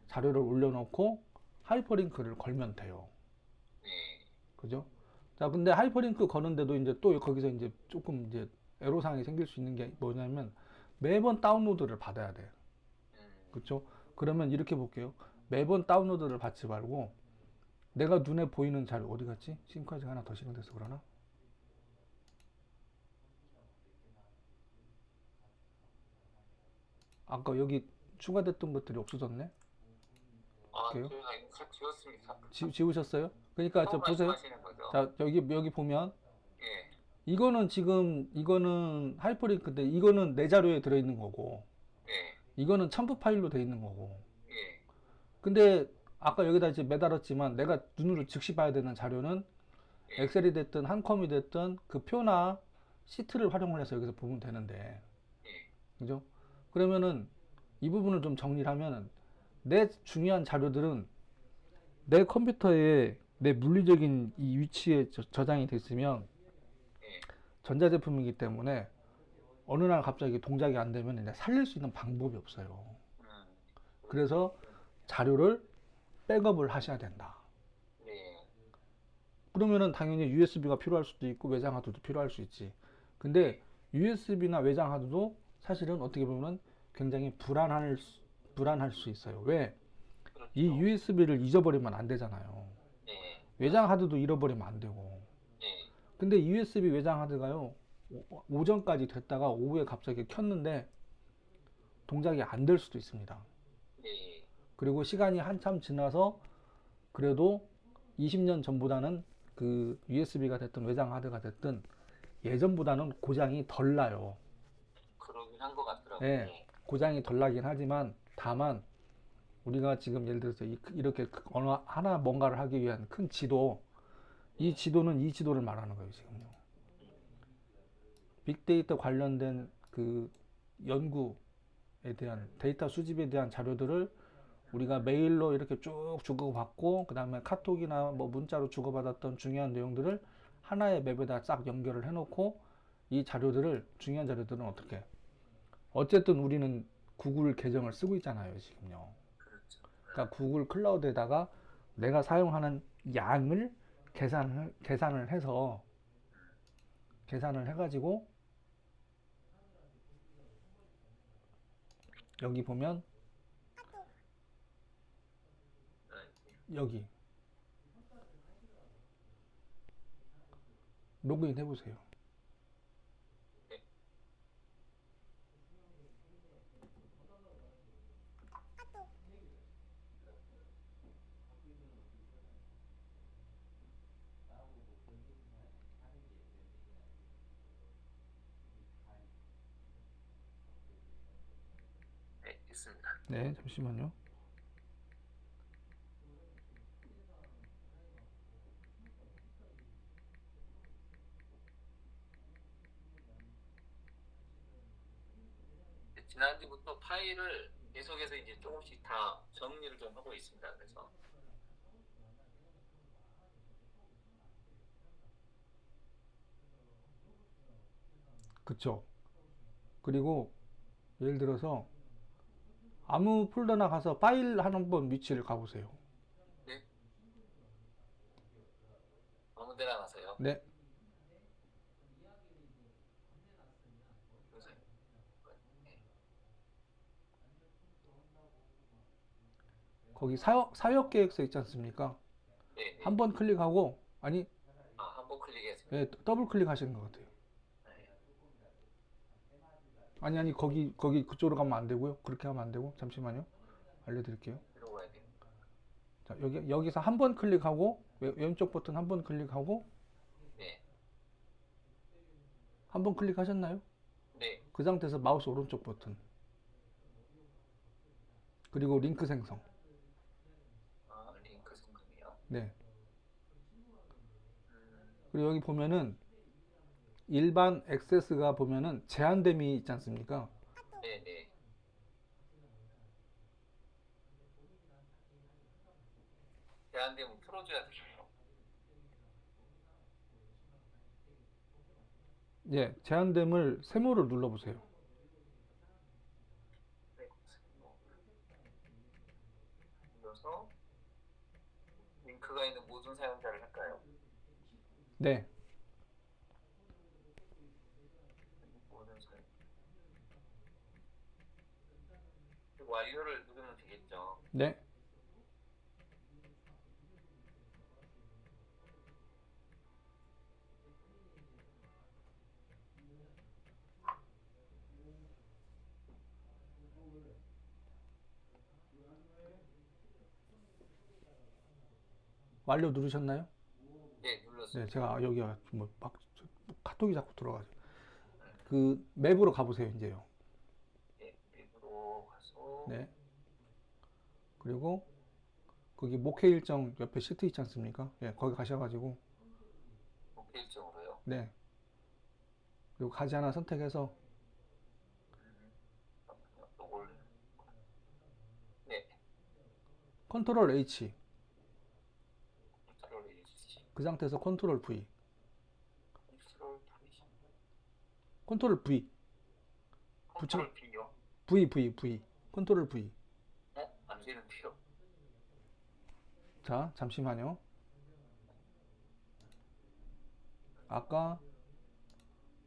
자료를 올려놓고 하이퍼링크를 걸면 돼요. 네. 그죠? 자, 근데 하이퍼링크 거는데도 이제 또 거기서 이제 조금 이제 애로사항이 생길 수 있는 게 뭐냐면 매번 다운로드를 받아야 돼. 그렇죠? 그러면 이렇게 볼게요. 매번 다운로드를 받지 말고 내가 눈에 보이는 자료 어디 갔지? 싱크까지 하나 더 실행돼서 그러나? 아까 여기 추가됐던 것들이 없어졌네? 아, 볼게요. 저희가 이거 지웠습니다. 지우셨어요? 그러니까 저 처음 보세요. 말씀하시는 거죠? 자, 여기 보면 예. 이거는 지금 이거는 하이퍼링크인데 이거는 내 자료에 들어있는 거고 예. 이거는 첨부 파일로 돼 있는 거고. 예. 근데 아까 여기다 이제 매달았지만 내가 눈으로 즉시 봐야 되는 자료는 예. 엑셀이 됐든 한컴이 됐든 그 표나 시트를 활용을 해서 여기서 보면 되는데, 예. 그죠? 그러면은 이 부분을 좀 정리를 하면은 내 중요한 자료들은 내 컴퓨터에 내 물리적인 이 위치에 저장이 됐으면 예. 전자제품이기 때문에 어느 날 갑자기 동작이 안 되면 이제 살릴 수 있는 방법이 없어요. 그래서 자료를 백업을 하셔야 된다. 네. 그러면은 당연히 USB가 필요할 수도 있고 외장 하드도 필요할 수 있지. 근데 USB나 외장 하드도 사실은 어떻게 보면 굉장히 불안할 수 있어요. 왜? 그렇죠. 이 USB를 잊어버리면 안 되잖아요. 예. 외장 하드도 잃어버리면 안 되고. 예. 근데 USB 외장 하드가요, 오전까지 됐다가 오후에 갑자기 켰는데 동작이 안 될 수도 있습니다. 예. 그리고 시간이 한참 지나서 그래도 20년 전보다는 그 USB가 됐든 외장 하드가 됐든 예전보다는 고장이 덜 나요. 그러긴 한 것 같더라고요. 예, 고장이 덜 나긴 하지만 다만 우리가 지금 예를 들어서 이렇게 어느 하나 뭔가를 하기 위한 큰 지도, 이 지도는 이 지도를 말하는 거예요, 지금요. 빅데이터 관련된 그 연구에 대한 데이터 수집에 대한 자료들을 우리가 메일로 이렇게 쭉 주고받고, 그 다음에 카톡이나 뭐 문자로 주고받았던 중요한 내용들을 하나의 맵에다 싹 연결을 해놓고 이 자료들을, 중요한 자료들은 어떻게, 어쨌든 우리는 구글 계정을 쓰고 있잖아요, 지금요. 그렇죠. 그러니까 구글 클라우드에다가 내가 사용하는 양을 계산을 해가지고 여기 보면 여기 로그인 해보세요. 있습니다. 네, 잠시만요. 지난주부터 파일을 계속해서 이제 조금씩 다 정리를 좀 하고 있습니다. 그래서 그쵸. 그리고 예를 들어서 아무 폴더나 가서 파일 한번 위치를 가보세요. 네. 아무 데나 가서요. 네, 그래서 거기 사역 계획서 있지 않습니까? 네, 네. 한번 클릭하고, 아니, 한번 클릭해서 예, 더블 클릭하시는 것 같아요. 아니, 거기 그쪽으로 가면 안 되고요. 그렇게 하면 안 되고, 잠시만요. 알려드릴게요. 들어가야 돼요. 자, 여기서 한 번 클릭하고, 왼쪽 버튼 한 번 클릭하고, 네, 한 번 클릭하셨나요? 네. 그 상태에서 마우스 오른쪽 버튼. 그리고 링크 생성. 링크 성금이요. 네. 그리고 여기 보면은 일반 액세스가 보면은 제한됨이 있지 않습니까? 네, 네. 제한되면 풀어줘야 돼요. 예, 제한됨을 세모를 눌러보세요. 네. 눌러서 링크가 있는 모든 사용자를 할까요? 네, 모든 사용. 완료를 누르면 되겠죠. 네. 완료 누르셨나요? 네, 눌렀어요. 네, 제가 여기가 막 카톡이 자꾸 들어가죠. 그 맵으로 가보세요, 이제요. 네, 맵으로 가서 네. 그리고 거기 목회 일정 옆에 시트 있지 않습니까? 예, 거기 가셔가지고 목표 일정으로요. 네. 그리고 가지 하나 선택해서 요걸 네, 컨트롤 H. 컨트롤 H, 그 상태에서 컨트롤 V. 컨트롤 V, 컨트롤 V. 컨트롤 B요. V. 컨트롤 V. 안 되는데요. 자, 잠시만요. 아까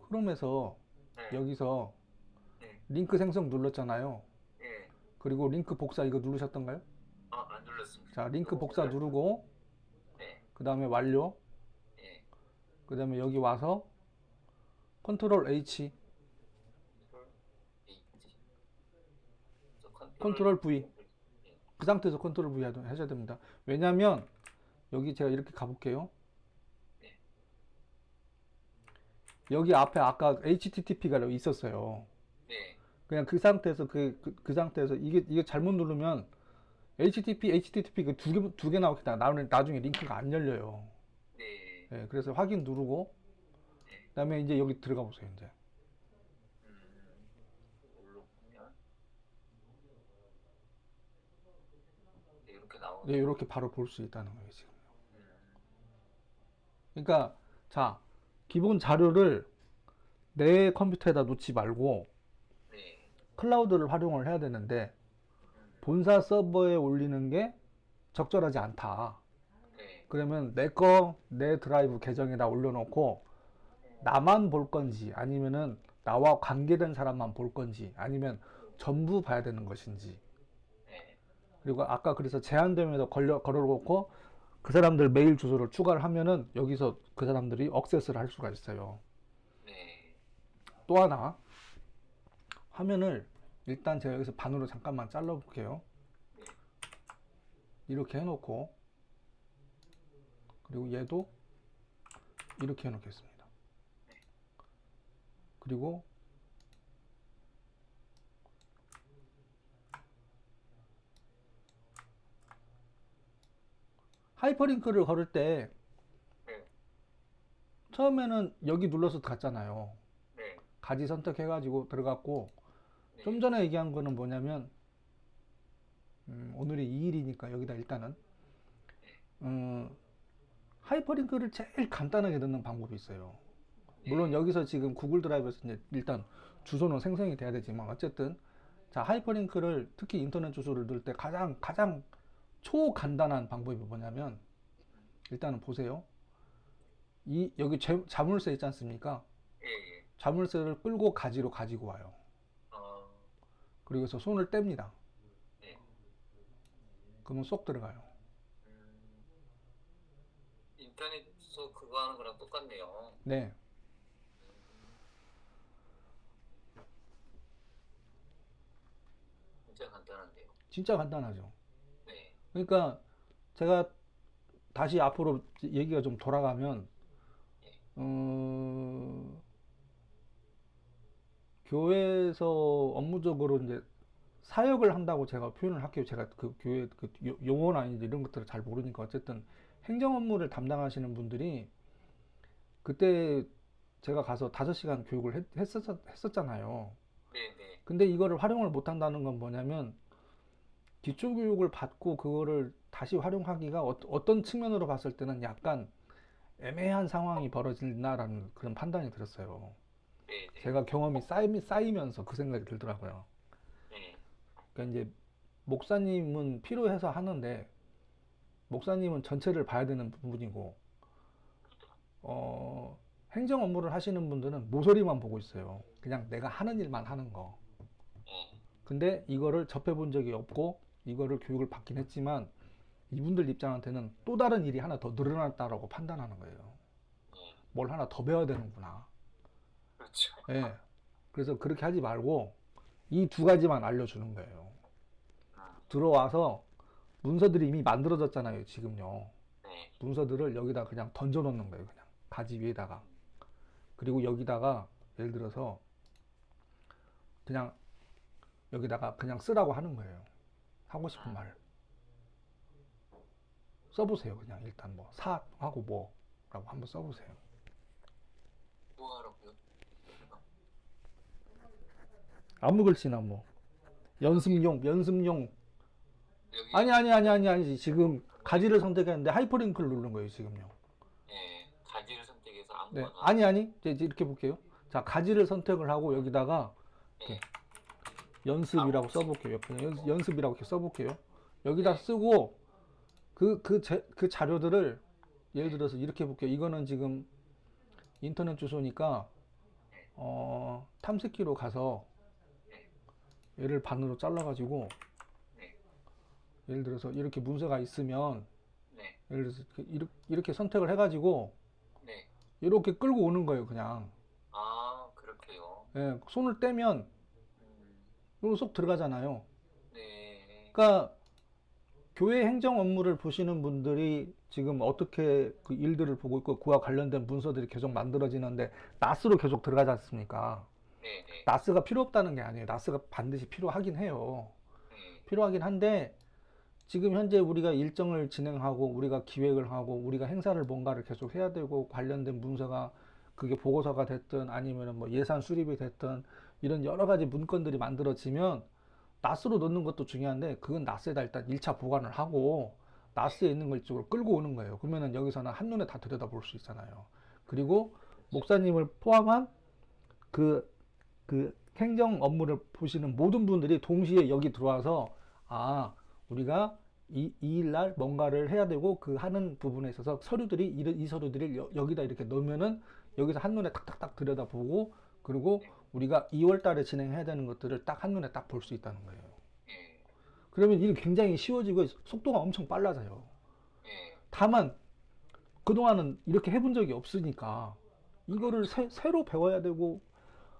크롬에서 네, 여기서 네, 링크 생성 눌렀잖아요. 네. 그리고 링크 복사 이거 누르셨던가요? 안 눌렀습니다. 자, 링크 복사 누르고 네, 그 다음에 완료. 네. 그 다음에 여기 와서 컨트롤 H, 컨트롤 H. 컨트롤 V. 그 상태에서 컨트롤 V 하셔야 됩니다. 왜냐면 여기 제가 이렇게 가볼게요. 네. 여기 앞에 아까 HTTP가 있었어요. 네, 그냥 그 상태에서 그 상태에서 이게 잘못 누르면 HTTP 그 두 개 나중에 링크가 안 열려요. 네. 예, 그래서 확인 누르고 그다음에 이제 여기 들어가 보세요. 이제 눌러 보면 이렇게 나오는. 네, 이렇게 바로 볼 수 있다는 거예요 지금. 그러니까 자 기본 자료를 내 컴퓨터에다 놓지 말고 네, 클라우드를 활용을 해야 되는데 본사 서버에 올리는 게 적절하지 않다. 네, 그러면 내 드라이브 계정에다 올려놓고 나만 볼 건지 아니면은 나와 관계된 사람만 볼 건지 아니면 전부 봐야 되는 것인지. 네, 그리고 아까 그래서 제한됨에도 걸어놓고 그 사람들 메일 주소를 추가를 하면은 여기서 그 사람들이 액세스를 할 수가 있어요. 네. 또 하나 화면을 일단 제가 여기서 반으로 잠깐만 잘라 볼게요. 이렇게 해놓고 그리고 얘도 이렇게 해놓겠습니다. 그리고 하이퍼링크를 걸을 때 네. 처음에는 여기 눌러서 갔잖아요. 네. 가지 선택해가지고 들어갔고, 네. 좀 전에 얘기한 거는 뭐냐면, 오늘이 2일이니까 여기다 일단은, 하이퍼링크를 제일 간단하게 넣는 방법이 있어요. 물론 여기서 지금 구글 드라이브에서 이제 일단 주소는 생성이 돼야 되지만, 어쨌든, 자, 하이퍼링크를 특히 인터넷 주소를 넣을 때 가장 초간단한 방법이 뭐냐면, 일단은 보세요. 여기 자물쇠 있지 않습니까? 예, 예. 자물쇠를 끌고 가지로 가지고 와요. 그리고 서 손을 뗍니다. 네. 그러면 쏙 들어가요. 인터넷에서 그거 하는 거랑 똑같네요. 네. 진짜 간단한데요. 진짜 간단하죠. 네. 그러니까 제가 다시 앞으로 얘기가 좀 돌아가면, 교회에서 업무적으로 이제 사역을 한다고 제가 표현을 할게요. 제가 그 교회 그 용어나 이제 이런 것들을 잘 모르니까. 어쨌든 행정 업무를 담당하시는 분들이, 그때 제가 가서 5시간 교육을 했었잖아요. 네, 네. 근데 이거를 활용을 못 한다는 건 뭐냐면, 기초 교육을 받고 그거를 다시 활용하기가 어떤 측면으로 봤을 때는 약간 애매한 상황이 벌어진다라는 그런 판단이 들었어요. 네, 네. 제가 경험이 쌓이면서 그 생각이 들더라고요. 네. 그러니까 이제 목사님은 필요해서 하는데, 목사님은 전체를 봐야 되는 부분이고, 행정 업무를 하시는 분들은 모서리만 보고 있어요. 그냥 내가 하는 일만 하는 거. 근데 이거를 접해본 적이 없고 이거를 교육을 받긴 했지만, 이분들 입장한테는 또 다른 일이 하나 더 늘어났다라고 판단하는 거예요. 뭘 하나 더 배워야 되는구나. 그렇죠. 예. 그래서 그렇게 하지 말고 이 2가지만 알려주는 거예요. 들어와서 문서들이 이미 만들어졌잖아요, 지금요. 네. 문서들을 여기다 그냥 던져 놓는 거예요, 그냥. 가지 위에다가. 그리고 여기다가 예를 들어서 그냥 여기다가 그냥 쓰라고 하는 거예요. 하고 싶은 말. 써보세요, 그냥. 일단 뭐, 하고 뭐, 라고 한번 써보세요. 뭐 하라고요? 아무 글씨나 뭐. 연습용. 여기 아니. 지금 가지를 선택했는데 하이퍼링크를 누른 거예요, 지금요. 네. 가지를 선택해서 네. 아무거나. 아니. 이제 이렇게 볼게요. 자, 가지를 선택을 하고 여기다가 이렇게 연습이라고 써볼게요. 그냥 연습이라고 이렇게 써볼게요. 여기다 쓰고 그 자료들을 예를 들어서 이렇게 볼게요. 이거는 지금 인터넷 주소니까 탐색기로 가서 얘를 반으로 잘라가지고 예를 들어서 이렇게 문서가 있으면 네. 예를 들어서 이렇게 선택을 해가지고 네. 이렇게 끌고 오는 거예요, 그냥. 아, 그렇게요. 예, 손을 떼면 이거 쏙 들어가잖아요. 네. 그러니까 교회 행정 업무를 보시는 분들이 지금 어떻게 그 일들을 보고 있고 그와 관련된 문서들이 계속 만들어지는데 나스로 계속 들어가지 않습니까? 네, 네. 나스가 필요 없다는 게 아니에요. 나스가 반드시 필요하긴 해요. 필요하긴 한데, 지금 현재 우리가 일정을 진행하고 우리가 기획을 하고 우리가 행사를 뭔가를 계속 해야 되고 관련된 문서가 그게 보고서가 됐든 아니면 뭐 예산 수립이 됐든 이런 여러 가지 문건들이 만들어지면 나스로 넣는 것도 중요한데, 그건 나스에다 일단 1차 보관을 하고 나스에 있는 걸 이쪽으로 끌고 오는 거예요. 그러면은 여기서는 한눈에 다 들여다볼 수 있잖아요. 그리고 목사님을 포함한 그 행정 업무를 보시는 모든 분들이 동시에 여기 들어와서, 아, 우리가 이 일날 뭔가를 해야 되고 그 하는 부분에 있어서 이 서류들을 여기다 이렇게 넣으면은 여기서 한눈에 탁탁탁 들여다보고, 그리고 우리가 2월 달에 진행해야 되는 것들을 딱 한눈에 딱 볼 수 있다는 거예요. 그러면 일이 굉장히 쉬워지고 속도가 엄청 빨라져요. 다만 그동안은 이렇게 해본 적이 없으니까 이거를 새로 배워야 되고,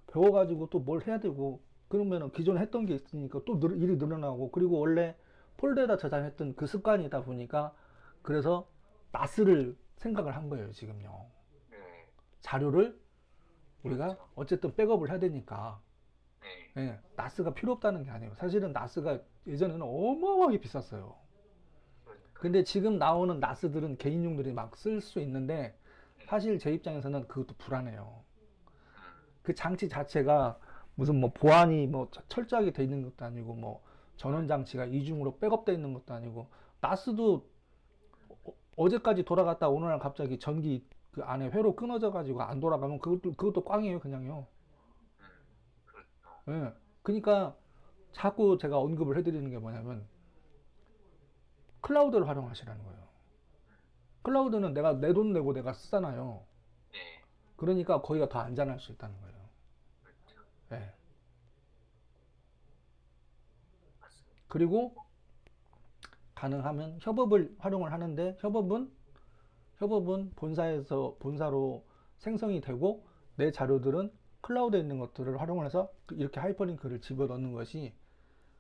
배워가지고 또 뭘 해야 되고, 그러면은 기존에 했던 게 있으니까 또 일이 늘어나고, 그리고 원래 폴더에다 저장했던 그 습관이다 보니까, 그래서 나스를 생각을 한 거예요, 지금요. 자료를 우리가 어쨌든 백업을 해야 되니까. 예, 나스가 필요 없다는 게 아니에요. 사실은 나스가 예전에는 어마어마하게 비쌌어요. 근데 지금 나오는 나스들은 개인용들이 막 쓸 수 있는데 사실 제 입장에서는 그것도 불안해요. 그 장치 자체가 무슨 뭐 보안이 뭐 철저하게 돼 있는 것도 아니고 뭐 전원 장치가 이중으로 백업돼 있는 것도 아니고 나스도 어제까지 돌아갔다 오늘 갑자기 전기 그 안에 회로 끊어져 가지고 안 돌아가면 그것도 꽝이에요, 그냥요. 그렇죠. 예. 그러니까 자꾸 제가 언급을 해드리는 게 뭐냐면 클라우드를 활용하시라는 거예요. 클라우드는 내가 내 돈 내고 내가 쓰잖아요. 네. 그러니까 거기가 더 안전할 수 있다는 거예요. 그렇죠. 예. 맞습니다. 그리고 가능하면 협업을 활용을 하는데 협업은 본사로 생성이 되고 내 자료들은 클라우드에 있는 것들을 활용을 해서 이렇게 하이퍼링크를 집어넣는 것이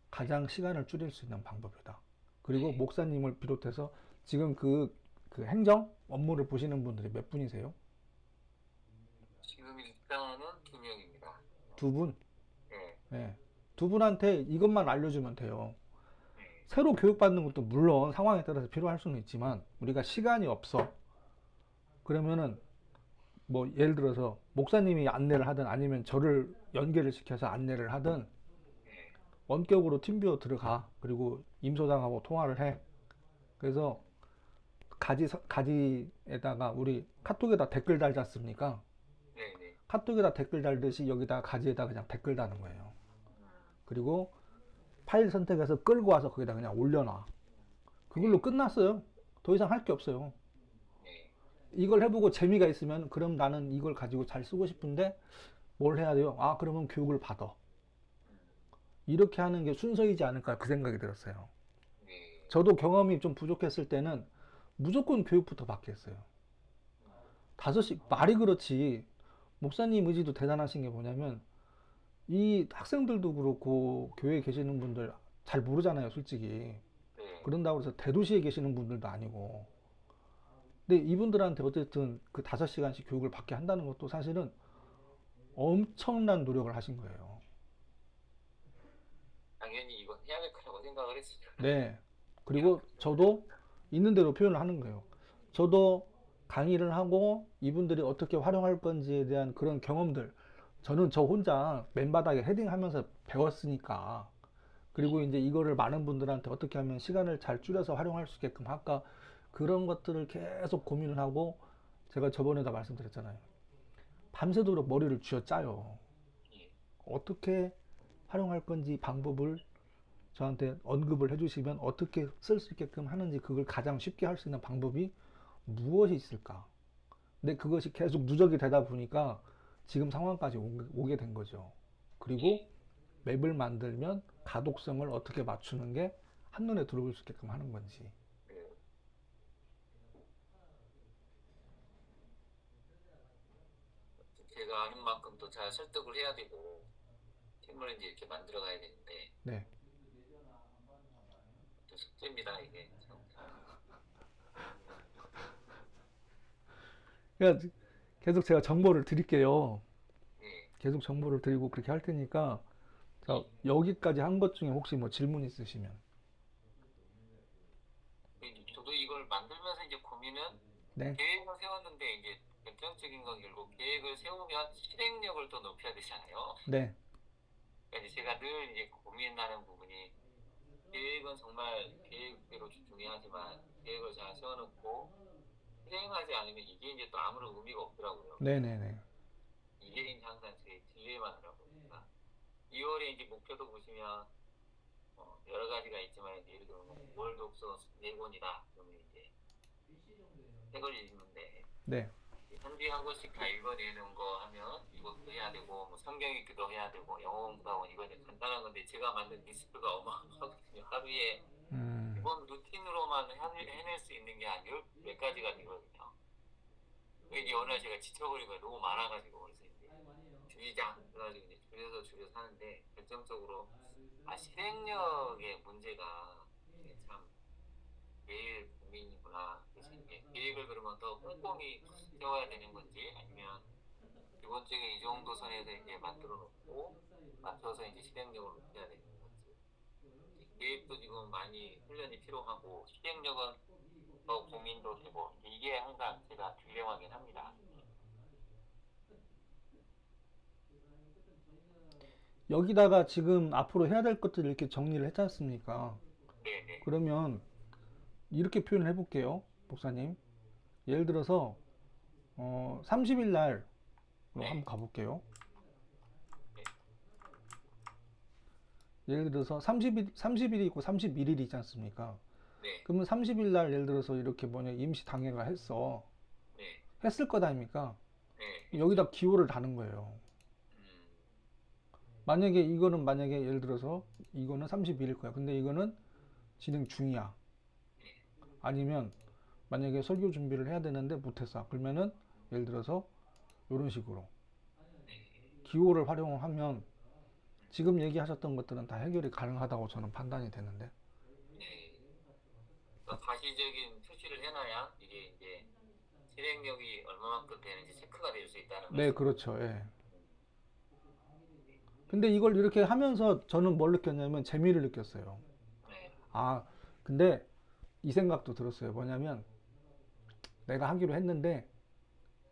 가장 시간을 줄일 수 있는 방법이다. 그리고 목사님을 비롯해서 지금 그 행정 업무를 보시는 분들이 몇 분이세요? 지금 일단은 2명입니다. 두 분? 네. 예. 두 분한테 이것만 알려주면 돼요. 네. 새로 교육받는 것도 물론 상황에 따라서 필요할 수는 있지만 우리가 시간이 없어. 그러면은 뭐 예를 들어서 목사님이 안내를 하든 아니면 저를 연결을 시켜서 안내를 하든 네. 원격으로 팀뷰어 들어가. 그리고 임소장하고 통화를 해. 그래서 가지에다가 우리 카톡에다 댓글 달지 않습니까? 네. 네. 카톡에다 댓글 달듯이 여기다 가지에다 그냥 댓글 다는 거예요. 그리고 파일 선택해서 끌고 와서 거기다 그냥 올려놔. 그걸로 끝났어요. 더 이상 할 게 없어요. 네. 이걸 해보고 재미가 있으면 그럼 나는 이걸 가지고 잘 쓰고 싶은데 뭘 해야 돼요? 아, 그러면 교육을 받아. 이렇게 하는 게 순서이지 않을까 그 생각이 들었어요. 네. 저도 경험이 좀 부족했을 때는 무조건 교육부터 받겠어요. 5시 말이 그렇지. 목사님 의지도 대단하신 게 뭐냐면 이 학생들도 그렇고 교회에 계시는 분들 잘 모르잖아요, 솔직히. 네. 그런다고 해서 대도시에 계시는 분들도 아니고. 근데 이분들한테 어쨌든 그 5시간씩 교육을 받게 한다는 것도 사실은 엄청난 노력을 하신 거예요. 당연히 이건 해야 될 거라고 생각을 했습니다. 네. 그리고 저도 있는 대로 표현을 하는 거예요. 저도 강의를 하고 이분들이 어떻게 활용할 건지에 대한 그런 경험들, 저는 저 혼자 맨바닥에 헤딩하면서 배웠으니까. 그리고 이제 이거를 많은 분들한테 어떻게 하면 시간을 잘 줄여서 활용할 수 있게끔 할까, 그런 것들을 계속 고민을 하고, 제가 저번에도 말씀드렸잖아요. 밤새도록 머리를 쥐어짜요. 예. 어떻게 활용할 건지 방법을 저한테 언급을 해주시면 어떻게 쓸 수 있게끔 하는지, 그걸 가장 쉽게 할 수 있는 방법이 무엇이 있을까. 근데 그것이 계속 누적이 되다 보니까 지금 상황까지 오게 된 거죠. 그리고 맵을 만들면 가독성을 어떻게 맞추는 게 한눈에 들어올 수 있게끔 하는 건지. 네. 제가 아는 만큼 또 잘 설득을 해야 되고 팀을 이제 이렇게 만들어 가야 되는데 네. 또 숙제입니다 이게. 참. 그러니까 계속 제가 정보를 드릴게요. 네. 계속 정보를 드리고 그렇게 할 테니까, 자, 여기까지 한 것 중에 혹시 뭐 질문 있으시면. 저도 이걸 만들면서 이제 고민은 네. 계획을 세웠는데 이제 결정적인 건 결국 계획을 세우면 실행력을 또 높여야 되잖아요. 네. 그러니까 이제 제가 늘 이제 고민하는 부분이 계획은 정말 계획대로 중요하지만 계획을 잘 세워놓고 실행하지 않으면 이게 이제 또 아무런 의미가 없더라고요. 네네네. 이게 이제 항상 제 딜레마더라고요. 그러니까 2월에 이제 목표도 보시면 여러 가지가 있지만 이제 예를 들면 월 독서 4권이다. 그러면 이제 책을 읽는데 네. 한주에 한 권씩 다 읽어내는 거 하면 이것도 해야 되고 뭐 성경 읽기도 해야 되고 영어 공부도 하고 이거 이제 간단한 건데 제가 만든 리스트가 어마어마하거든요. 하루에 이번 루틴으로만 해낼 수 있는 게 한 몇 가지가 되거든요. 이게 어느 날 제가 지쳐버린 거예요. 너무 많아가지고. 그래서 이제 줄이자 그래가지고 이제 줄여서 하는데 결정적으로 실행력의 문제가 이게 참 제일 고민이구나. 그래서 이제 계획을 그러면 더 꼼꼼히 세워야 되는 건지 아니면 기본적인 이 정도 선에서 이제 만들어 놓고 맞춰서 이제 실행력을 높여야 되는 건지. 계획도 지금 많이 훈련이 필요하고 실행력은 더 고민도 되고 이게 항상 제가 딜레마긴 합니다. 여기다가 지금 앞으로 해야 될 것들을 이렇게 정리를 했지 않습니까? 네네. 그러면 이렇게 표현을 해볼게요, 목사님. 예를 들어서 30일 날로 한번 가볼게요. 예를 들어서 30일이 있고 31일이 있지 않습니까? 네. 그러면 30일 날 예를 들어서 이렇게 뭐냐 임시 당회가 했어. 네. 했을 거다 아닙니까? 네. 여기다 기호를 다는 거예요. 음, 만약에 이거는 만약에 예를 들어서 이거는 30일일 거야. 근데 이거는 진행 중이야. 아니면 만약에 설교 준비를 해야 되는데 못했어. 그러면은 예를 들어서 이런 식으로 기호를 활용하면 지금 얘기하셨던 것들은 다 해결이 가능하다고 저는 판단이 되는데. 네. 그러니까 가시적인 표시를 해놔야 이게 이제 실행력이 얼마만큼 되는지 체크가 될 수 있다는 네, 거죠. 그렇죠. 예. 근데 이걸 이렇게 하면서 저는 뭘 느꼈냐면 재미를 느꼈어요. 네. 아, 근데 이 생각도 들었어요. 뭐냐면 내가 하기로 했는데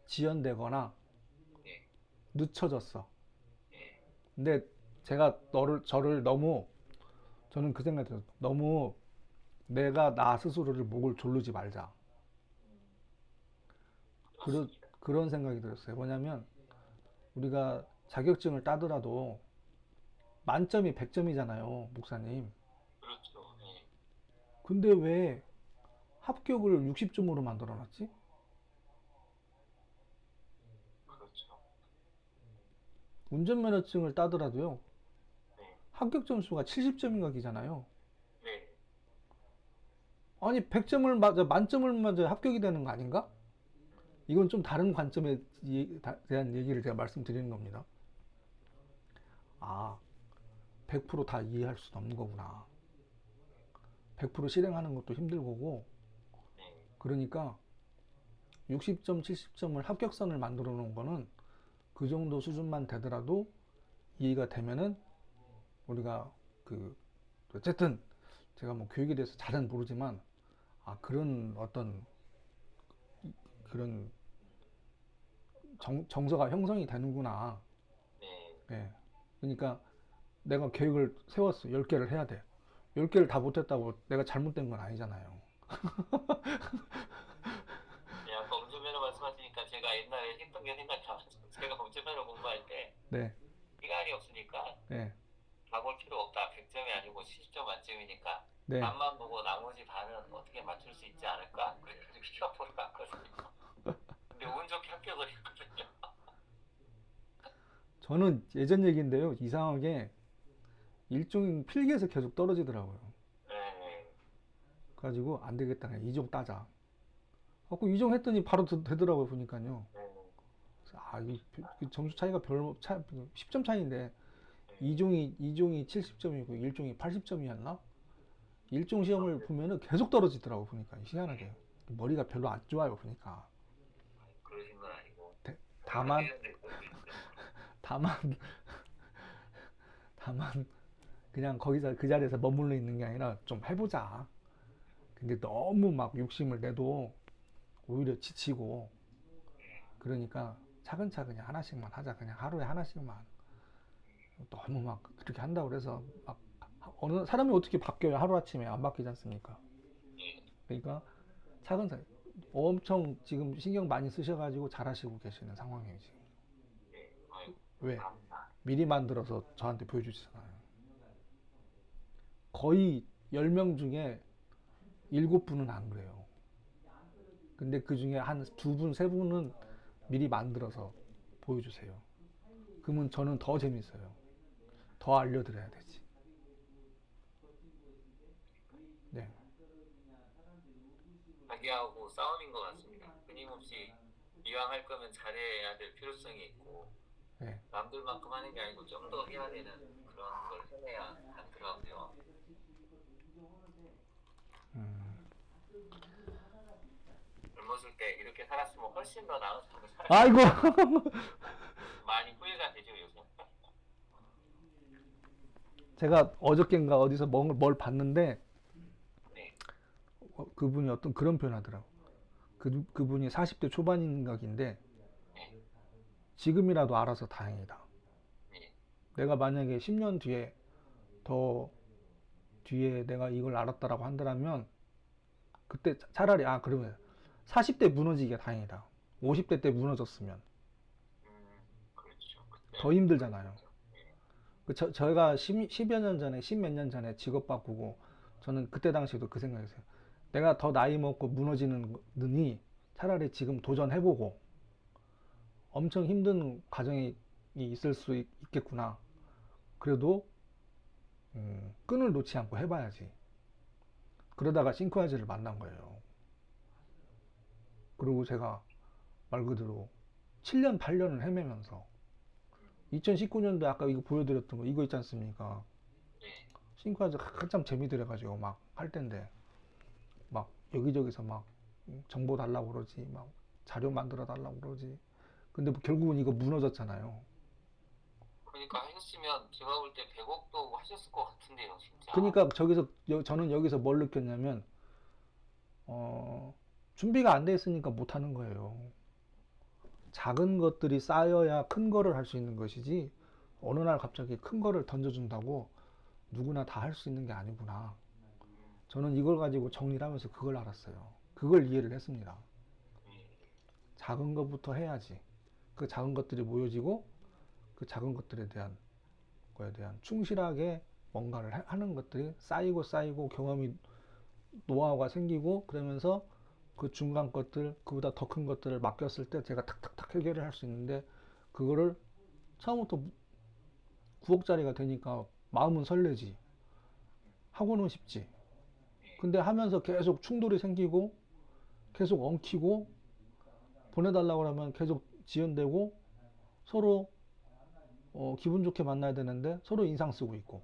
지연되거나 네. 늦춰졌어. 네. 근데 제가 저를 너무 저는 그 생각이 들었어요. 너무 내가 나 스스로를 목을 조르지 말자. 그런 생각이 들었어요. 뭐냐면 우리가 자격증을 따더라도 만점이 100점이잖아요, 목사님. 그렇죠. 네. 근데 왜 합격을 60점으로 만들어 놨지? 그렇죠. 운전면허증을 따더라도요, 네. 합격 점수가 70점인가 기잖아요. 네. 아니, 100점을 맞아, 만점을 맞아 합격이 되는 거 아닌가? 이건 좀 다른 관점에 대한 얘기를 제가 말씀드리는 겁니다. 아, 100%다 이해할 수는 없는 거구나. 100% 실행하는 것도 힘들 거고, 네. 그러니까 60점, 70점을 합격선을 만들어 놓은 거는 그 정도 수준만 되더라도 이해가 되면은 우리가 어쨌든 제가 뭐 교육에 대해서 잘은 모르지만 그런 어떤 그런 정서가 형성이 되는구나. 네. 예. 그러니까 내가 계획을 세웠어. 10개를 해야 돼. 10개를 다 못했다고 내가 잘못된 건 아니잖아요. 네, 아까 운전면허 말씀하시니까 제가 옛날에 했던 게 생각이 나서 제가 운전면허 공부할 때 네. 시간이 없으니까 네. 다 볼 필요 없다. 100점이 아니고 70점 만점이니까 네. 반만 보고 나머지 반은 어떻게 맞출 수 있지 않을까? 그래가지고 시험 보러 갔거든요. 근데 운 좋게 합격을 했거든요. 저는 예전 얘기인데요. 이상하게 일종의 필기에서 계속 떨어지더라고요. 네. 그래가지고 안 되겠다. 그냥 이종 따자. 그 이종 했더니 바로 되더라고요. 보니까요. 네. 이 점수 차이가 10점 차이인데 이종이 70점이고 1종이 80점이었나? 1종 시험을 보면은 계속 떨어지더라고 보니까 희한하게 머리가 별로 안 좋아요 보니까. 그러신 건 아니고. 다만 다만 그냥 거기서 그 자리에서 머물러 있는 게 아니라 좀 해보자. 근데 너무 막 욕심을 내도 오히려 지치고 그러니까 차근차근히 하나씩만 하자. 그냥 하루에 하나씩만. 너무 막 그렇게 한다고 그래서 막 어느 사람이 어떻게 바뀌어요? 하루아침에 안 바뀌지 않습니까? 그러니까 차근차근 엄청 지금 신경 많이 쓰셔가지고 잘하시고 계시는 상황이에요 지금. 왜? 미리 만들어서 저한테 보여주시잖아요. 거의 10명 중에 7분은 안 그래요. 근데 그 중에 한 2분, 3분은 미리 만들어서 보여주세요. 그러면 저는 더 재밌어요. 더 알려드려야 되지. 네. 자기하고 싸움인 것 같습니다. 끊임없이 이왕 할 거면 잘해야 될 필요성이 있고 네. 남들만큼 하는 게 아니고 좀 더 해야 되는 그런 걸 해내야 하더라고요. 젊었을 때 이렇게 살았으면 훨씬 더 나은 삶을 살았을 아이고. 많이 후회가 되죠 요즘. 제가 어저께인가 어디서 뭘 봤는데 네. 그분이 어떤 그런 표현하더라고. 그분이 40대 초반인 각인데 지금이라도 알아서 다행이다. 네. 내가 만약에 10년 뒤에 더 뒤에 내가 이걸 알았다라고 한다면 그때 차라리 그러면 40대 무너지기가 다행이다. 50대 때 무너졌으면 그렇죠. 그때 더 힘들잖아요. 저희가 10여 년 전에 10몇 년 전에 직업 바꾸고 저는 그때 당시에도 그 생각이었어요. 내가 더 나이 먹고 무너지느니 차라리 지금 도전해보고 엄청 힘든 과정이 있을 수 있겠구나. 그래도 끈을 놓지 않고 해봐야지. 그러다가 싱크아즈를 만난 거예요. 그리고 제가 말 그대로 7년, 8년을 헤매면서 2019년도에 아까 이거 보여드렸던 거 이거 있지 않습니까? 싱크아즈 한참 재미 들여가지고 막 할 텐데 막 여기저기서 막 정보 달라고 그러지, 막 자료 만들어 달라고 그러지. 근데 뭐 결국은 이거 무너졌잖아요. 그러니까 하셨으면 제가 볼 때 100억도 하셨을 것 같은데요, 진짜. 그러니까 저는 여기서 뭘 느꼈냐면 준비가 안 돼 있으니까 못 하는 거예요. 작은 것들이 쌓여야 큰 거를 할 수 있는 것이지 어느 날 갑자기 큰 거를 던져준다고 누구나 다 할 수 있는 게 아니구나. 저는 이걸 가지고 정리를 하면서 그걸 알았어요. 그걸 이해를 했습니다. 작은 것부터 해야지. 그 작은 것들이 모여지고 그 작은 것들에 대한 거에 대한 충실하게 뭔가를 하는 것들이 쌓이고 경험이 노하우가 생기고 그러면서 그 중간 것들 그보다 더 큰 것들을 맡겼을 때 제가 탁탁탁 해결을 할 수 있는데 그거를 처음부터 9억짜리가 되니까 마음은 설레지 하고는 싶지. 근데 하면서 계속 충돌이 생기고 계속 엉키고 보내달라고 하면 계속 지연되고 서로 기분 좋게 만나야 되는데 서로 인상 쓰고 있고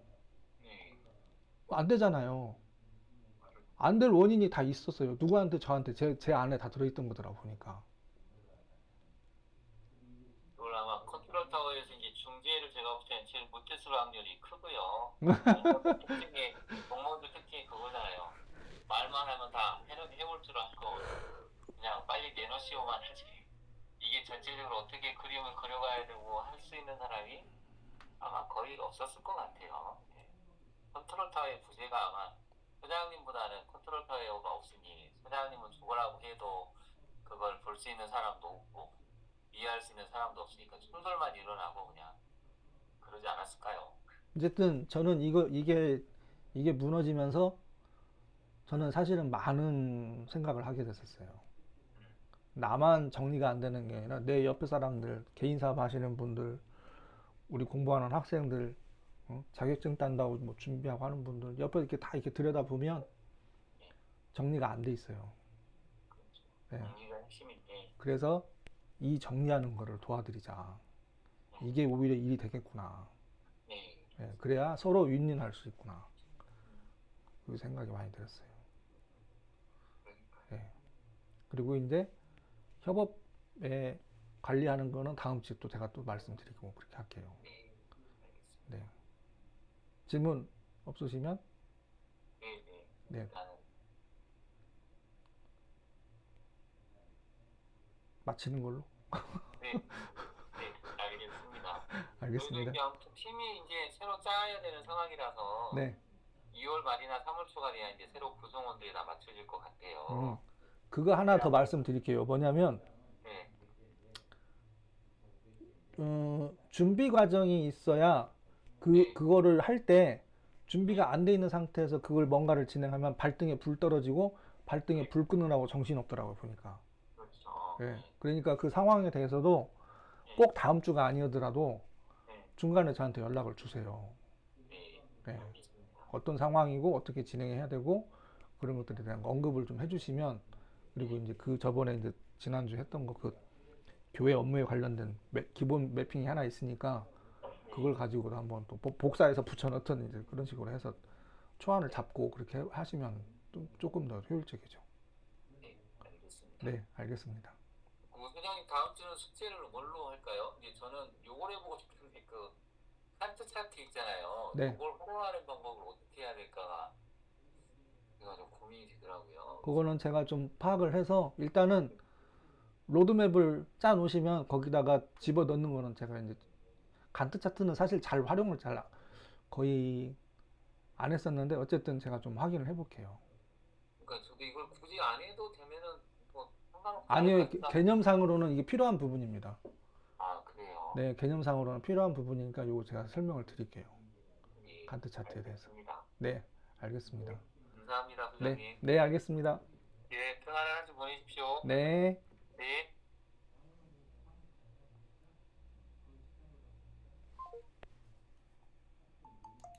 안 되잖아요. 안 될 원인이 다 있었어요. 누구한테 저한테 제 안에 다 들어있던 거더라 보니까. 그걸 아마 컨트롤 타워에서 이제 중재를 제가 볼 때는 제일 못했을 확률이 크고요. 특징이 공무원들 특징이 그거잖아요. 말만 하면 다 해볼 줄 알고 그냥 빨리 내놓으시오만 하지. 이게 전체적으로 어떻게 그림을 그려가야 되고 할 수 있는 사람이 아마 거의 없었을 것 같아요. 컨트롤 타워의 부재가 아마 소장님보다는 컨트롤 타워가 없으니 소장님은 죽으라고 해도 그걸 볼 수 있는 사람도 없고 이해할 수 있는 사람도 없으니까 충돌만 일어나고 그냥 그러지 않았을까요? 어쨌든 저는 이게 무너지면서 저는 사실은 많은 생각을 하게 됐었어요. 나만 정리가 안 되는 게 아니라 내 옆에 사람들, 개인 사업 하시는 분들, 우리 공부하는 학생들, 자격증 딴다고 뭐 준비하고 하는 분들 옆에 이렇게 다 이렇게 들여다보면 정리가 안 돼 있어요. 네. 정리가 핵심인데 그래서 이 정리하는 거를 도와드리자. 이게 오히려 일이 되겠구나. 네. 그래야 서로 윈윈할 수 있구나. 그 생각이 많이 들었어요. 네. 그리고 이제 협업에 관리하는 거는 다음 주에 또 제가 또 말씀드리고 그렇게 할게요. 네. 질문 없으시면 네. 마치는 걸로. 네, 알겠습니다. 알겠습니다. 저희도 아무튼 팀이 이제 새로 짜야 되는 상황이라서 네. 2월 말이나 3월 초가 돼야 이제 새로 구성원들이 다 맞춰질 것 같아요. 그거 하나 더 말씀드릴게요. 뭐냐면 네, 준비 과정이 있어야 그거를 할 때 준비가 안 돼 있는 상태에서 그걸 뭔가를 진행하면 발등에 불 떨어지고 발등에 불 끄느라고 정신 없더라고요 보니까. 그렇죠. 네. 그러니까 그 상황에 대해서도 꼭 다음 주가 아니더라도 중간에 저한테 연락을 주세요. 네. 어떤 상황이고 어떻게 진행해야 되고 그런 것들에 대한 언급을 좀 해주시면 그리고 이제 그 저번에 이제 지난주 했던 거 그 교회 업무에 관련된 기본 매핑이 하나 있으니까 그걸 가지고도 한번 또 복사해서 붙여넣던 이제 그런 식으로 해서 초안을 잡고 그렇게 하시면 조금 더 효율적이죠. 네, 알겠습니다. 네, 알겠습니다. 소장님 다음 주는 숙제를 뭘로 할까요? 이제 저는 요걸 해보고 싶은데 그 칸트 차트 있잖아요. 네. 그걸 활용하는 방법을 어떻게 해야 될까 그래가 좀 고민이 되더라고요. 그거는 제가 좀 파악을 해서 일단은 로드맵을 짜 놓으시면 거기다가 집어 넣는 거는 제가 이제 간트 차트는 사실 잘 활용을 잘 거의 안 했었는데 어쨌든 제가 좀 확인을 해볼게요. 그러니까 저도 이걸 굳이 안 해도 되면은 뭐 상관없어요. 아니요, 개념상으로는 이게 필요한 부분입니다. 아, 그래요. 네, 개념상으로는 필요한 부분이니까 이거 제가 설명을 드릴게요. 예, 간트 차트에 대해서. 알겠습니다. 네, 알겠습니다. 감사합니다, 소장님. 네, 네, 알겠습니다. 예, 편안한 한 주 보내십시오. 네. 네.